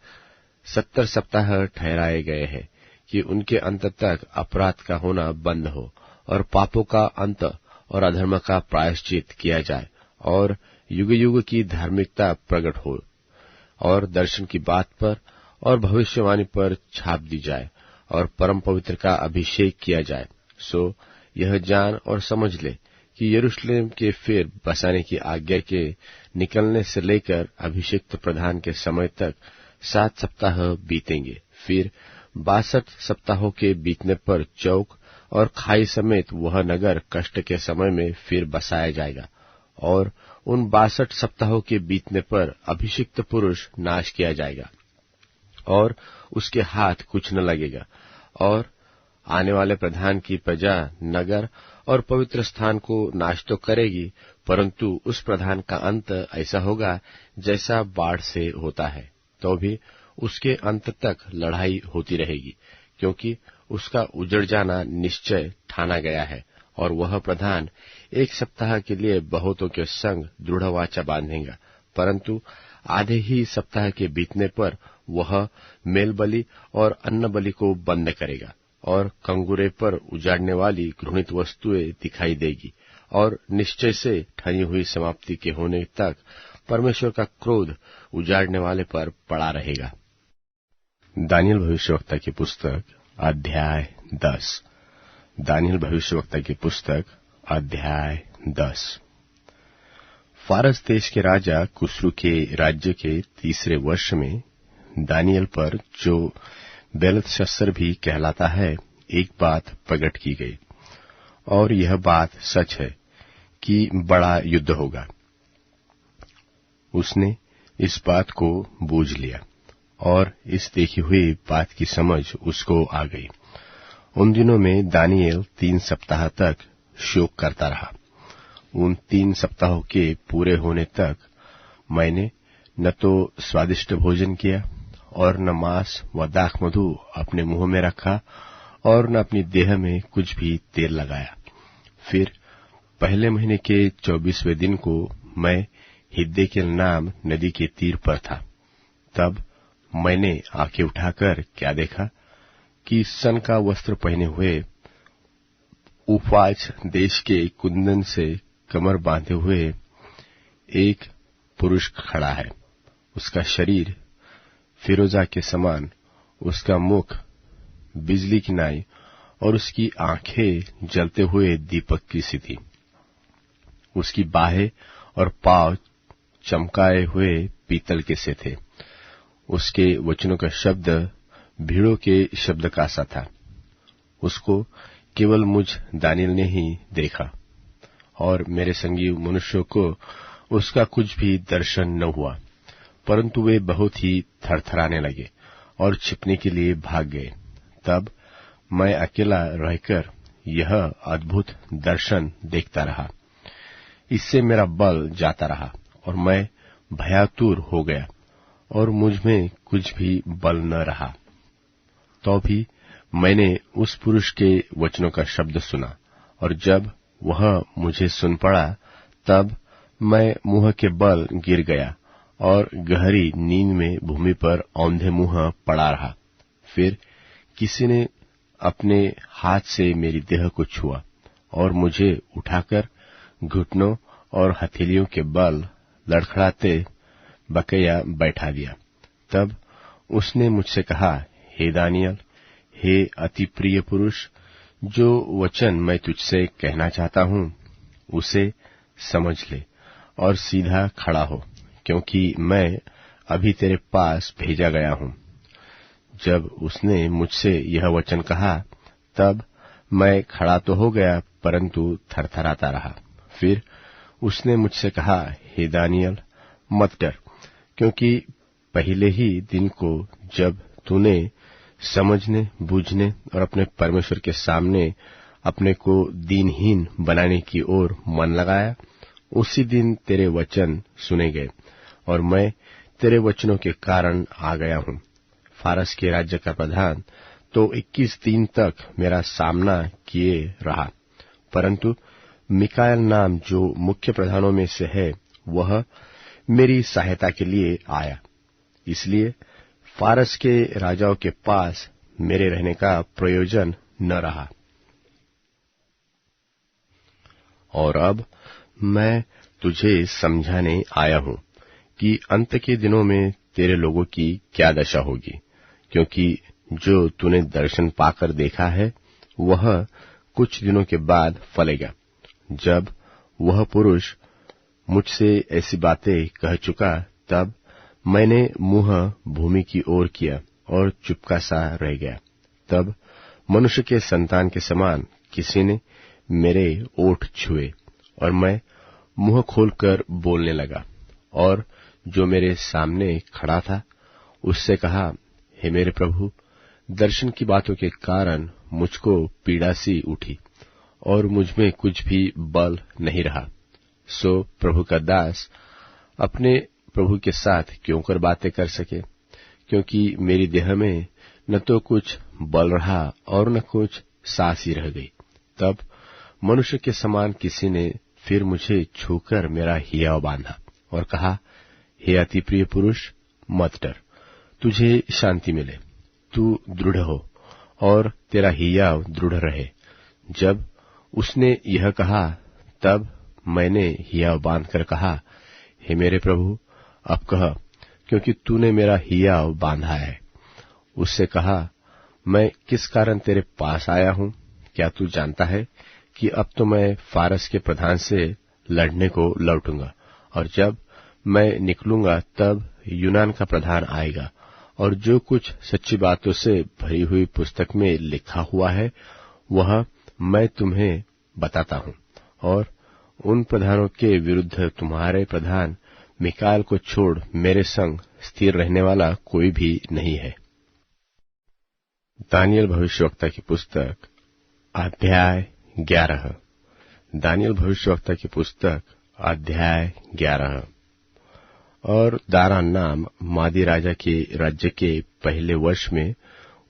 Speaker 1: 70 सप्ताह ठहराए गए हैं कि उनके अंत तक अपराध का होना बंद हो और पापों का अंत और अधर्म का प्रायश्चित किया जाए और युग युग की धार्मिकता प्रकट हो और दर्शन की बात पर और भविष्यवाणी पर छाप दी जाए और परम पवित्र का अभिषेक किया जाए। सो यह जान और समझ ले कि यरूशलेम के फिर बसाने की आज्ञा के निकलने से लेकर अभिषिक्त प्रधान के समय तक 7 सप्ताह बीतेंगे। फिर 62 सप्ताहों के बीतने पर चौक और खाई समेत वह नगर कष्ट के समय में फिर बसाया जाएगा और उन 62 सप्ताहों के बीतने पर अभिषिक्त पुरुष नाश किया जाएगा और उसके हाथ कुछ न लगेगा। और आने वाले प्रधान की प्रजा नगर और पवित्र स्थान को नाश तो करेगी, परंतु उस प्रधान का अंत ऐसा होगा जैसा बाढ़ से होता है, तो भी उसके अंत तक लड़ाई होती रहेगी, क्योंकि उसका उजड़ जाना निश्चय ठाना गया है। और वह प्रधान 1 सप्ताह के लिए बहुतों के संग दृढ़ वाचा बांधेगा, परंतु आधे ही सप्ताह के बीतने पर वह मेल बलि और अन्न बलि को बंद करेगा और कंगूरे पर उजाड़ने वाली घृणित वस्तुएं दिखाई देगी और निश्चय से ठनी हुई समाप्ति के होने तक परमेश्वर का क्रोध उजाड़ने वाले पर पड़ा रहेगा। दानियल भविष्यवक्ता की पुस्तक अध्याय 10। दानियल भविष्यवक्ता की पुस्तक अध्याय 10। फारस देश के राजा कुस्रू के राज्य के 3रे वर्ष में दानियल पर, जो बेलतशस्सर भी कहलाता है, एक बात प्रकट की गई, और यह बात सच है कि बड़ा युद्ध होगा। उसने इस बात को बूझ लिया और इस देखी हुई बात की समझ उसको आ गई। उन दिनों में दानियल 3 सप्ताह तक शोक करता रहा। उन 3 सप्ताहों के पूरे होने तक मैंने न तो स्वादिष्ट भोजन किया और न मांस व दाख मधु अपने मुंह में रखा और न अपनी देह में कुछ भी तेल लगाया। फिर पहले महीने के 24वें दिन को मैं हिद्देकेल नाम नदी के तीर पर था। तब मैंने आंखें उठाकर क्या देखा कि सन का वस्त्र पहने हुए, उफाज देश के कुंदन से कमर बांधे हुए एक पुरुष खड़ा है। उसका शरीर फिरोजा के समान, उसका मुख बिजली की नाई और उसकी आंखें जलते हुए दीपक की सी थी। उसकी बाहें और पांव चमकाए हुए पीतल के से थे। उसके वचनों का शब्द भीड़ों के शब्द का सा था। उसको केवल मुझ दानियल ने ही देखा और मेरे संगी मनुष्यों को उसका कुछ भी दर्शन न हुआ, परंतु वे बहुत ही थरथराने लगे और छिपने के लिए भाग गए। तब मैं अकेला रहकर यह अद्भुत दर्शन देखता रहा। इससे मेरा बल जाता रहा और मैं भयातुर हो गया और मुझ में कुछ भी बल न रहा। तो भी मैंने उस पुरुष के वचनों का शब्द सुना, और जब वह मुझे सुन पड़ा तब मैं मुंह के बल गिर गया और गहरी नींद में भूमि पर औंधे मुंह पड़ा रहा। फिर किसी ने अपने हाथ से मेरी देह को छुआ और मुझे उठाकर घुटनों और हथेलियों के बल लड़खड़ाते बकैया बैठा दिया। तब उसने मुझसे कहा, हे दानियल, हे अति प्रिय पुरुष, जो वचन मैं तुझसे कहना चाहता हूं उसे समझ ले और सीधा खड़ा हो, क्योंकि मैं अभी तेरे पास भेजा गया हूं। जब उसने मुझसे यह वचन कहा तब मैं खड़ा तो हो गया, परंतु थरथराता रहा। फिर उसने मुझसे कहा, हे दानियल, मत डर, क्योंकि पहले ही दिन को जब तूने समझने, बूझने और अपने परमेश्वर के सामने अपने को दीनहीन बनाने की ओर मन लगाया, उसी दिन तेरे वचन सुने गए और मैं तेरे वचनों के कारण आ गया हूं। फारस के राज्य का प्रधान तो 21 दिन तक मेरा सामना किए रहा, परंतु मिकायल नाम जो मुख्य प्रधानों में से है, वह मेरी सहायता के लिए आया। इसलिए फारस के राजाओं के पास मेरे रहने का प्रयोजन न रहा। और अब मैं तुझे समझाने आया हूं कि अंत के दिनों में तेरे लोगों की क्या दशा होगी, क्योंकि जो तूने दर्शन पाकर देखा है वह कुछ दिनों के बाद फलेगा। जब वह पुरुष मुझसे ऐसी बातें कह चुका, तब मैंने मुंह भूमि की ओर किया और चुपका सा रह गया। तब मनुष्य के संतान के समान किसी ने मेरे ओठ छुए और मैं मुंह खोलकर बोलने लगा, और जो मेरे सामने खड़ा था उससे कहा, हे मेरे प्रभु, दर्शन की बातों के कारण मुझको पीड़ा सी उठी और मुझमें कुछ भी बल नहीं रहा। सो प्रभु का दास अपने प्रभु के साथ क्यों कर बातें कर सके, क्योंकि मेरी देह में न तो कुछ बल रहा और न कुछ सांस ही रह गई। तब मनुष्य के समान किसी ने फिर मुझे छूकर मेरा हियाव बांधा और कहा, हे अति प्रिय पुरुष, मत डर, तुझे शांति मिले, तू दृढ़ हो और तेरा हियाव दृढ़ रहे। जब उसने यह कहा, तब मैंने हियाव बांधकर कहा, हे मेरे प्रभु, अब कह, क्योंकि तूने मेरा हियाव बांधा है। उससे कहा, मैं किस कारण तेरे पास आया हूं? क्या तू जानता है कि अब तो मैं फारस के प्रधान से लड़ने को लौटूंगा, और जब मैं निकलूंगा तब यूनान का प्रधान आएगा, और जो कुछ सच्ची बातों से भरी हुई पुस्तक में लिखा हुआ है वह मैं तुम्हें बताता हूं। और उन प्रधानों के विरुद्ध तुम्हारे प्रधान मिकायल को छोड़ मेरे संग स्थिर रहने वाला कोई भी नहीं है। दानियल भविष्यवक्ता की पुस्तक अध्याय 11। दानियल भविष्यवक्ता की पुस्तक अध्याय 11। और दारान नाम मादी राजा के राज्य के पहले वर्ष में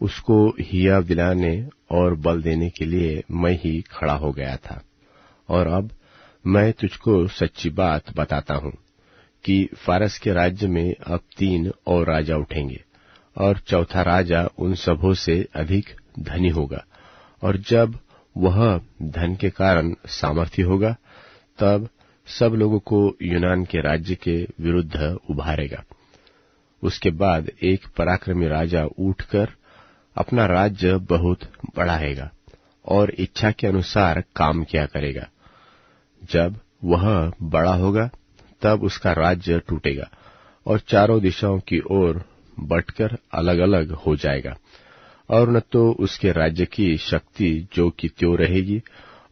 Speaker 1: उसको हियाव दिलाने और बल देने के लिए मैं ही खड़ा हो गया था। और अब मैं तुझको सच्ची बात बताता हूं कि फारस के राज्य में अब 3 और राजा उठेंगे, और चौथा राजा उन सबों से अधिक धनी होगा, और जब वह धन के कारण सामर्थ्य होगा, तब सब लोगों को यूनान के राज्य के विरुद्ध उभारेगा। उसके बाद एक पराक्रमी राजा उठकर अपना राज्य बहुत बढ़ाएगा और इच्छा के अनुसार काम किया करेगा। जब वह बड़ा होगा, तब उसका राज्य टूटेगा और चारों दिशाओं की ओर बंटकर अलग अलग हो जाएगा, और न तो उसके राज्य की शक्ति जो कि त्यों रहेगी,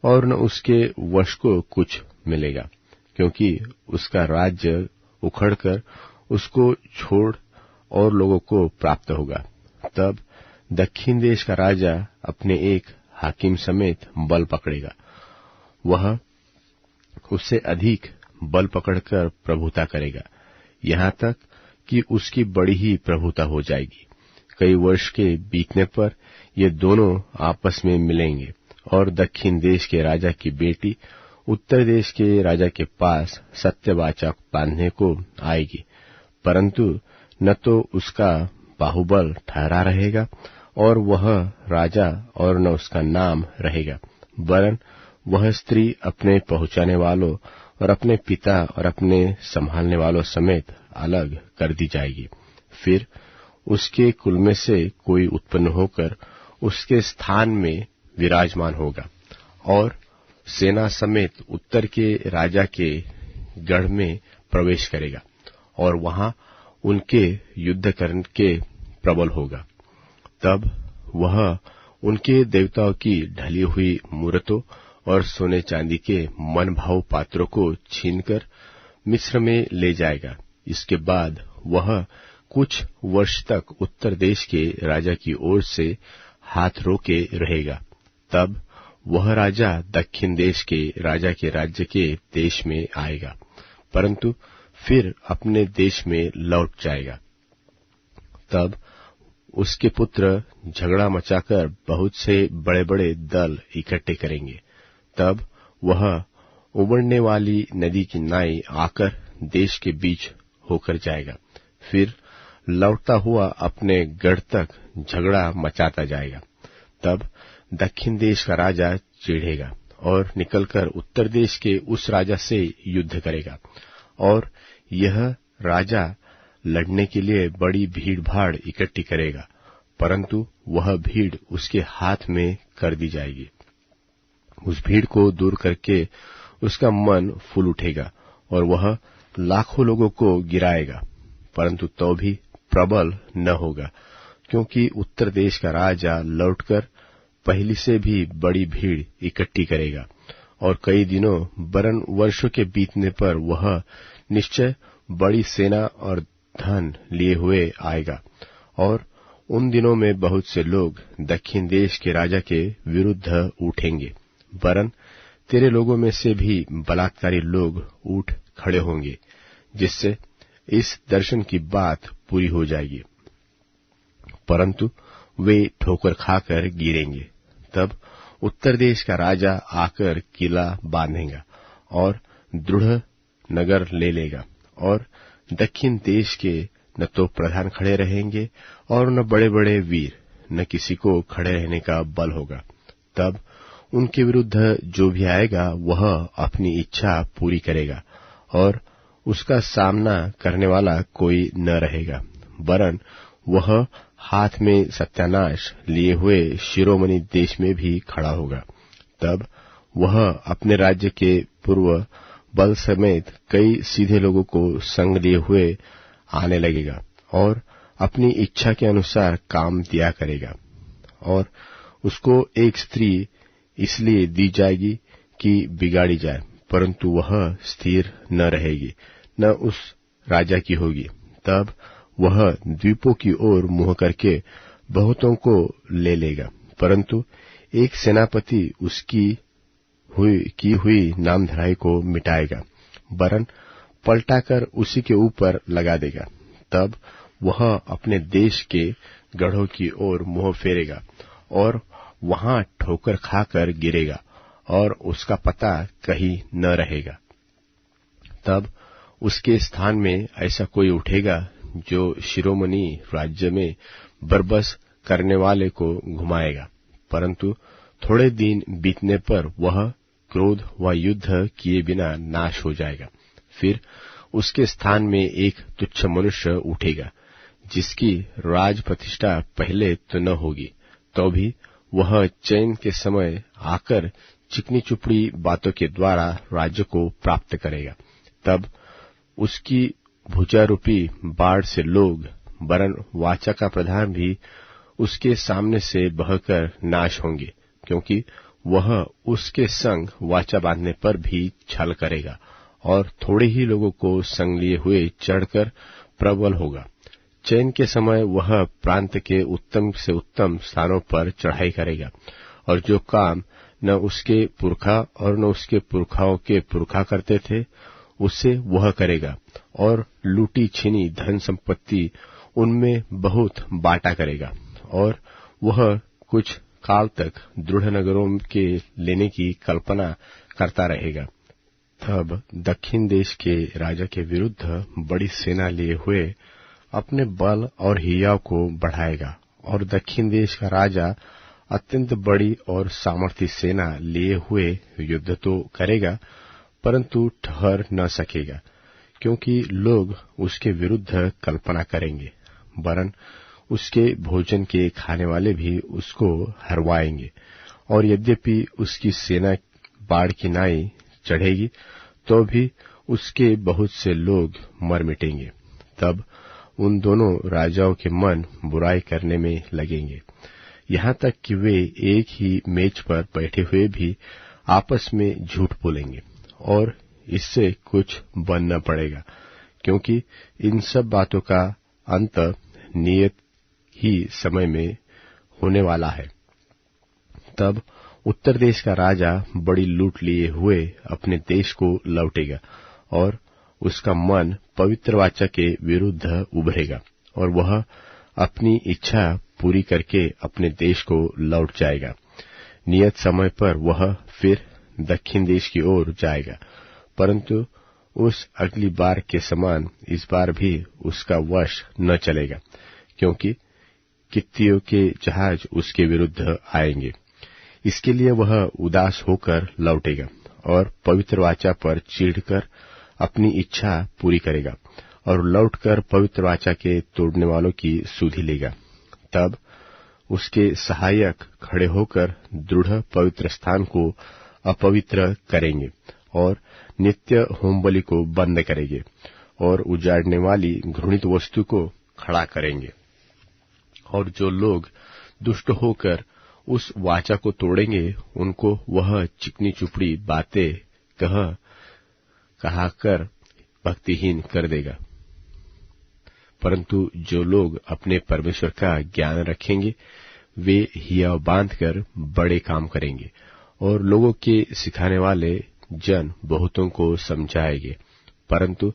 Speaker 1: और न उसके वश को कुछ मिलेगा, क्योंकि उसका राज्य उखड़कर उसको छोड़ और लोगों को प्राप्त होगा। तब दक्षिण देश का राजा अपने एक हाकिम समेत बल पकड़ेगा। वह उससे अधिक बल पकड़कर प्रभुता करेगा, यहाँ तक कि उसकी बड़ी ही प्रभुता हो जाएगी। कई वर्ष के बीतने पर ये दोनों आपस में मिलेंगे, और दक्षिण देश के राजा की बेटी उत्तर देश के राजा के पास सत्यवाचक बांधने को आएगी, परंतु न तो उसका बाहुबल ठहरा रहेगा और वह राजा, और न उसका नाम रहेगा, वरन वह स्त्री अपने पहुंचाने वालों और अपने पिता और अपने संभालने वालों समेत अलग कर दी जाएगी। फिर उसके कुल में से कोई उत्पन्न होकर उसके स्थान में विराजमान होगा, और सेना समेत उत्तर के राजा के गढ़ में प्रवेश करेगा, और वहां उनके युद्ध करने के प्रबल होगा। तब वह उनके देवताओं की ढली हुई मूर्तों और सोने चांदी के मनभाव पात्रों को छीनकर मिस्र में ले जाएगा। इसके बाद वह कुछ वर्ष तक उत्तर देश के राजा की ओर से हाथ रोके रहेगा। तब वह राजा दक्षिण देश के राजा के राज्य के देश में आएगा, परंतु फिर अपने देश में लौट जाएगा। तब उसके पुत्र झगड़ा मचाकर बहुत से बड़े बड़े दल इकट्ठे करेंगे। तब वह उबलने वाली नदी की नाई आकर देश के बीच होकर जाएगा, फिर लौटता हुआ अपने गढ़ तक झगड़ा मचाता जाएगा। तब दक्षिण देश का राजा चिढ़ेगा और निकलकर उत्तर देश के उस राजा से युद्ध करेगा, और यह राजा लड़ने के लिए बड़ी भीड़ भाड़ इकट्ठी करेगा, परंतु वह भीड़ उसके हाथ में कर दी जाएगी। उस भीड़ को दूर करके उसका मन फूल उठेगा और वह लाखों लोगों को गिराएगा, परंतु तो भी प्रबल न होगा, क्योंकि उत्तर देश का राजा लौटकर पहली से भी बड़ी भीड़ इकट्ठी करेगा, और कई दिनों वरन वर्षों के बीतने पर वह निश्चय बड़ी सेना और धन लिए हुए आएगा। और उन दिनों में बहुत से लोग दक्षिण देश के राजा के विरुद्ध उठेंगे, वरन तेरे लोगों में से भी बलात्कारी लोग उठ खड़े होंगे, जिससे इस दर्शन की बात पूरी हो जाएगी, परंतु वे ठोकर खाकर गिरेंगे। तब उत्तर देश का राजा आकर किला बांधेगा और दृढ़ नगर ले लेगा, और दक्षिण देश के न तो प्रधान खड़े रहेंगे और न बड़े बड़े वीर, न किसी को खड़े रहने का बल होगा। तब उनके विरुद्ध जो भी आएगा वह अपनी इच्छा पूरी करेगा, और उसका सामना करने वाला कोई न रहेगा, वरन वह हाथ में सत्यानाश लिए हुए शिरोमणि देश में भी खड़ा होगा। तब वह अपने राज्य के पूर्व बल समेत कई सीधे लोगों को संग लिए हुए आने लगेगा, और अपनी इच्छा के अनुसार काम दिया करेगा। और उसको एक स्त्री इसलिए दी जाएगी कि बिगाड़ी जाए, परंतु वह स्थिर न रहेगी, न उस राजा की होगी। तब वह द्वीपों की ओर मुंह करके बहुतों को ले लेगा, परंतु एक सेनापति उसकी की हुई नामधराई को मिटाएगा, वरन पलटाकर उसी के ऊपर लगा देगा। तब वह अपने देश के गढ़ों की ओर मुंह फेरेगा और वहां ठोकर खाकर गिरेगा, और उसका पता कहीं न रहेगा। तब उसके स्थान में ऐसा कोई उठेगा जो शिरोमणि राज्य में बरबस करने वाले को घुमाएगा, परंतु थोड़े दिन बीतने पर वह क्रोध व युद्ध किए बिना नाश हो जाएगा। फिर उसके स्थान में एक तुच्छ मनुष्य उठेगा, जिसकी राज प्रतिष्ठा पहले तो न होगी, तो भी वह चैन के समय आकर चिकनी चुपड़ी बातों के द्वारा राज्य को प्राप्त करेगा। तब उसकी भुजारूपी बाढ़ से लोग, वरन वाचा का प्रधान भी उसके सामने से बहकर नाश होंगे, क्योंकि वह उसके संग वाचा बांधने पर भी छल करेगा, और थोड़े ही लोगों को संग लिए हुए चढ़कर प्रबल होगा। चैन के समय वह प्रांत के उत्तम से उत्तम स्थानों पर चढ़ाई करेगा, और जो काम न उसके पुरखा और न उसके पुरखाओं के पुरखा करते थे, उससे वह करेगा, और लूटी छीनी धन संपत्ति उनमें बहुत बांटा करेगा, और वह कुछ काल तक दृढ़ नगरों के लेने की कल्पना करता रहेगा। तब दक्षिण देश के राजा के विरुद्ध बड़ी सेना लिए हुए अपने बल और हियाव को बढ़ाएगा, और दक्षिण देश का राजा अत्यंत बड़ी और सामर्थी सेना लिए हुए युद्ध तो करेगा, परंतु ठहर न सकेगा, क्योंकि लोग उसके विरुद्ध कल्पना करेंगे, वरन उसके भोजन के खाने वाले भी उसको हरवाएंगे। और यद्यपि उसकी सेना बाढ़ की नाई चढ़ेगी, तो भी उसके बहुत से लोग मर मिटेंगे। तब उन दोनों राजाओं के मन बुराई करने में लगेंगे, यहाँ तक कि वे एक ही मेज पर बैठे हुए भी आपस में झूठ बोलेंगे, और इससे कुछ बनना पड़ेगा, क्योंकि इन सब बातों का अंत नियत ही समय में होने वाला है। तब उत्तर देश का राजा बड़ी लूट लिए हुए अपने देश को लौटेगा, और उसका मन पवित्र वाचा के विरुद्ध उभरेगा, और वह अपनी इच्छा पूरी करके अपने देश को लौट जाएगा। नियत समय पर वह फिर दक्षिण देश की ओर जाएगा, परंतु उस अगली बार के समान इस बार भी उसका वश न चलेगा, क्योंकि कित्तियों के जहाज उसके विरुद्ध आएंगे। इसके लिए वह उदास होकर लौटेगा और पवित्र वाचा पर चिढ़कर अपनी इच्छा पूरी करेगा और लौटकर पवित्र वाचा के तोड़ने वालों की सुधि लेगा। तब उसके सहायक खड़े होकर दृढ़ पवित्र स्थान को अपवित्र करेंगे और नित्य होमबलि को बंद करेंगे और उजाड़ने वाली घृणित वस्तु को खड़ा करेंगे। और जो लोग दुष्ट होकर उस वाचा को तोड़ेंगे, उनको वह चिकनी चुपड़ी बातें कहाकर भक्तिहीन कर देगा। परंतु जो लोग अपने परमेश्वर का ज्ञान रखेंगे, वे हिया बांधकर बड़े काम करेंगे और लोगों के सिखाने वाले जन बहुतों को समझाएंगे। परंतु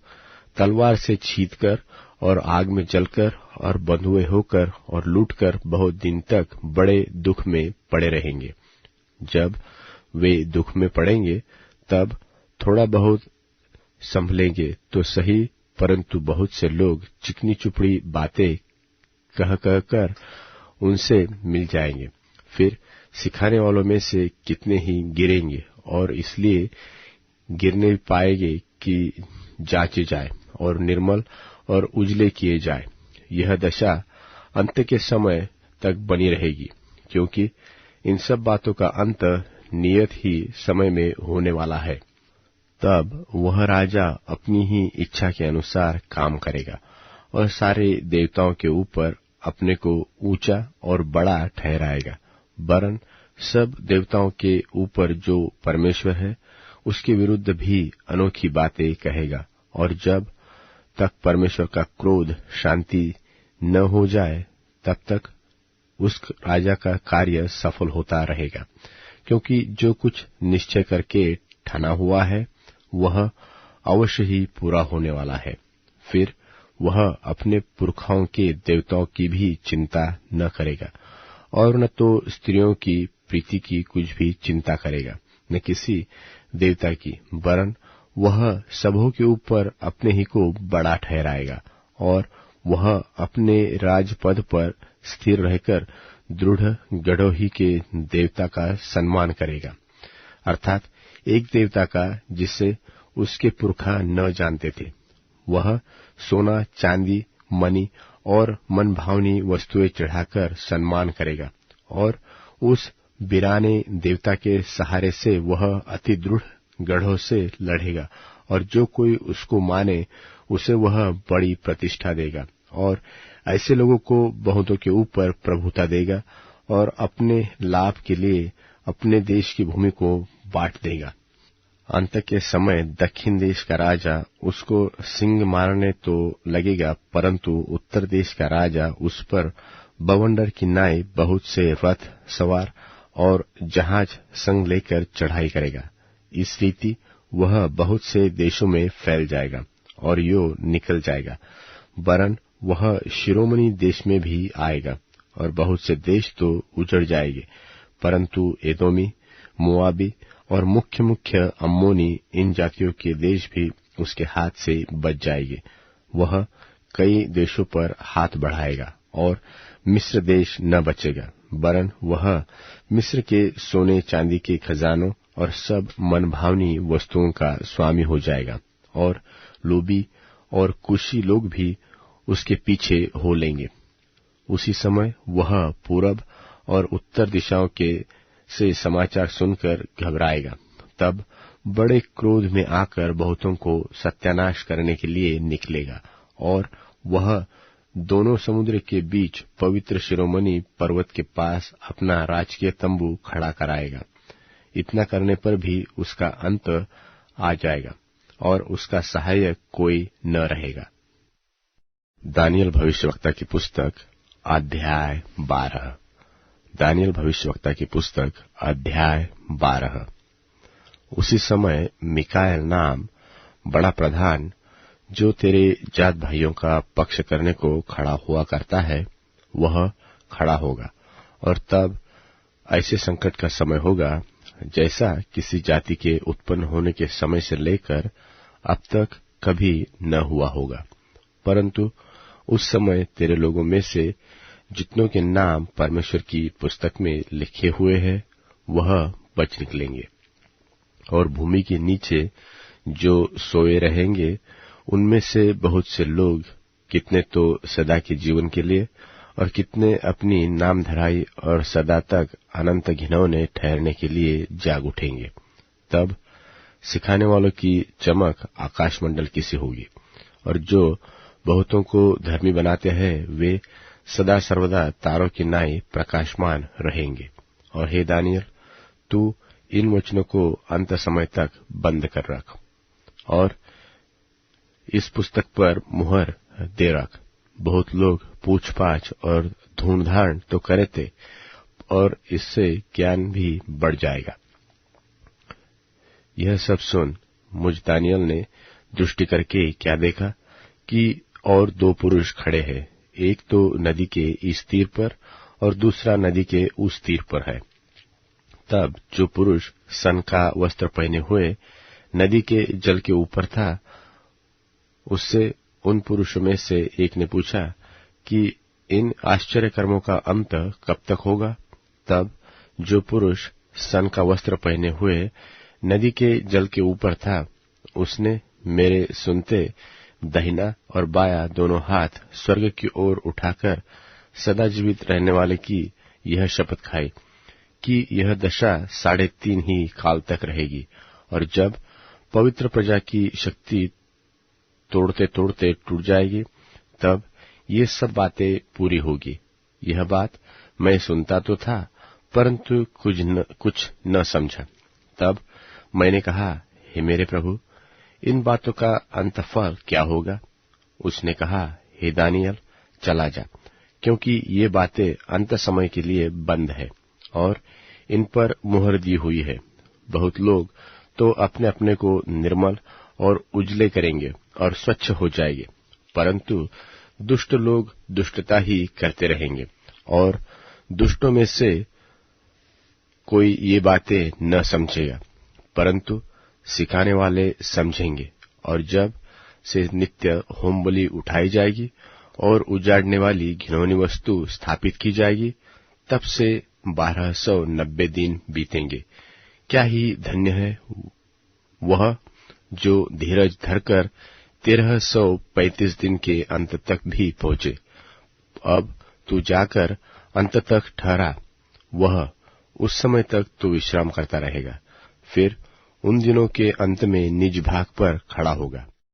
Speaker 1: तलवार से छींचकर और आग में जलकर और बंधुए होकर और लूटकर बहुत दिन तक बड़े दुख में पड़े रहेंगे। जब वे दुख में पड़ेंगे, तब थोड़ा बहुत संभलेंगे तो सही, परंतु बहुत से लोग चिकनी चुपड़ी बातें कहकर उनसे मिल जाएंगे। फिर सिखाने वालों में से कितने ही गिरेंगे और इसलिए गिरने पाएंगे कि जांचे जाए और निर्मल और उजले किए जाए। यह दशा अंत के समय तक बनी रहेगी, क्योंकि इन सब बातों का अंत नियत ही समय में होने वाला है। तब वह राजा अपनी ही इच्छा के अनुसार काम करेगा और सारे देवताओं के ऊपर अपने को ऊंचा और बड़ा ठहराएगा, वरन सब देवताओं के ऊपर जो परमेश्वर है उसके विरुद्ध भी अनोखी बातें कहेगा। और जब तक परमेश्वर का क्रोध शांति न हो जाए, तब तक उस राजा का कार्य सफल होता रहेगा, क्योंकि जो कुछ निश्चय करके ठाना हुआ है वह अवश्य ही पूरा होने वाला है। फिर वह अपने पुरखाओं के देवताओं की भी चिंता न करेगा और न तो स्त्रियों की प्रीति की कुछ भी चिंता करेगा, न किसी देवता की, वरन वह सबों के ऊपर अपने ही को बड़ा ठहराएगा और वह अपने राजपद पर स्थिर रहकर दृढ़ गढ़ों ही के देवता का सम्मान करेगा, अर्थात एक देवता का जिसे उसके पुरखा न जानते थे। वह सोना चांदी मणि और मनभावनी वस्तुएं चढ़ाकर सम्मान करेगा और उस बिराने देवता के सहारे से वह अति दृढ़ गढ़ों से लड़ेगा और जो कोई उसको माने उसे वह बड़ी प्रतिष्ठा देगा और ऐसे लोगों को बहुतों के ऊपर प्रभुता देगा और अपने लाभ के लिए अपने देश की भूमि को बांट देगा। अंत के समय दक्षिण देश का राजा उसको सिंग मारने तो लगेगा, परंतु उत्तर देश का राजा उस पर बवंडर की नाई बहुत से रथ सवार और जहाज संग लेकर चढ़ाई करेगा। इस रीति वह बहुत से देशों में फैल जाएगा और यो निकल जाएगा, वरन वह शिरोमणि देश में भी आएगा और बहुत से देश तो उजड़ जाएंगे, परंतु एदोमी मोआबी और मुख्य मुख्य अम्मोनी इन जातियों के देश भी उसके हाथ से बच जाएंगे। वह कई देशों पर हाथ बढ़ाएगा और मिस्र देश न बचेगा, वरन वह मिस्र के सोने चांदी के खजानों और सब मनभावनी वस्तुओं का स्वामी हो जाएगा और लोबी और कुशी लोग भी उसके पीछे हो लेंगे। उसी समय वह पूरब और उत्तर दिशाओं के से समाचार सुनकर घबराएगा। तब बड़े क्रोध में आकर बहुतों को सत्यानाश करने के लिए निकलेगा और वह दोनों समुद्र के बीच पवित्र शिरोमणि पर्वत के पास अपना राजकीय तंबू खड़ा कराएगा। इतना करने पर भी उसका अंत आ जाएगा और उसका सहायक कोई न रहेगा। दानियल भविष्यवक्ता की पुस्तक अध्याय 12। दानियल भविष्यवक्ता की पुस्तक अध्याय 12। उसी समय मिकाएल नाम बड़ा प्रधान, जो तेरे जात भाइयों का पक्ष करने को खड़ा हुआ करता है, वह खड़ा होगा। और तब ऐसे संकट का समय होगा जैसा किसी जाति के उत्पन्न होने के समय से लेकर अब तक कभी न हुआ होगा, परंतु उस समय तेरे लोगों में से जितनों के नाम परमेश्वर की पुस्तक में लिखे हुए हैं वह बच निकलेंगे। और भूमि के नीचे जो सोए रहेंगे उनमें से बहुत से लोग, कितने तो सदा के जीवन के लिए और कितने अपनी नामधराई और सदा तक अनंत घिनौने ठहरने के लिए जाग उठेंगे। तब सिखाने वालों की चमक आकाशमंडल की सी होगी, और जो बहुतों को धर्मी बनाते हैं वे सदा सर्वदा तारों की नाई प्रकाशमान रहेंगे। और हे दानियल, तू इन वचनों को अंत समय तक बंद कर रख और इस पुस्तक पर मुहर दे रख। बहुत लोग पूछ-पाछ और ढूंढ-धाड़ तो करे थे, और इससे ज्ञान भी बढ़ जाएगा। यह सब सुन मुझ दानियल ने दृष्टि करके क्या देखा कि और दो पुरुष खड़े हैं, एक तो नदी के इस तीर पर और दूसरा नदी के उस तीर पर है। तब जो पुरुष सन का वस्त्र पहने हुए नदी के जल के ऊपर था, उससे उन पुरुषों में से एक ने पूछा कि इन आश्चर्य कर्मों का अंत कब तक होगा। तब जो पुरुष सन का वस्त्र पहने हुए नदी के जल के ऊपर था, उसने मेरे सुनते दाहिना और बायां दोनों हाथ स्वर्ग की ओर उठाकर सदा जीवित रहने वाले की यह शपथ खाई कि यह दशा 3.5 ही काल तक रहेगी, और जब पवित्र प्रजा की शक्ति तोड़ते तोड़ते टूट जाएगी, तब ये सब बातें पूरी होगी। यह बात मैं सुनता तो था, परंतु कुछ न समझा। तब मैंने कहा, हे मेरे प्रभु, इन बातों का अंतफल क्या होगा? उसने कहा, हे दानियल, चला जा, क्योंकि ये बातें अंत समय के लिए बंद है और इन पर मुहर दी हुई है। बहुत लोग तो अपने अपने को निर्मल और उजले करेंगे और स्वच्छ हो जाएंगे, परंतु दुष्ट लोग दुष्टता ही करते रहेंगे, और दुष्टों में से कोई ये बातें न समझेगा, परंतु सिखाने वाले समझेंगे। और जब से नित्य होम बलि उठाई जाएगी और उजाड़ने वाली घिनौनी वस्तु स्थापित की जाएगी, तब से 1290 दिन बीतेंगे। क्या ही धन्य है वह जो धीरज धरकर 1335 दिन के अंत तक भी पहुंचे। अब तू जाकर अंत तक ठहरा, वह उस समय तक तू विश्राम करता रहेगा, फिर उन दिनों के अंत में निज भाग पर खड़ा होगा।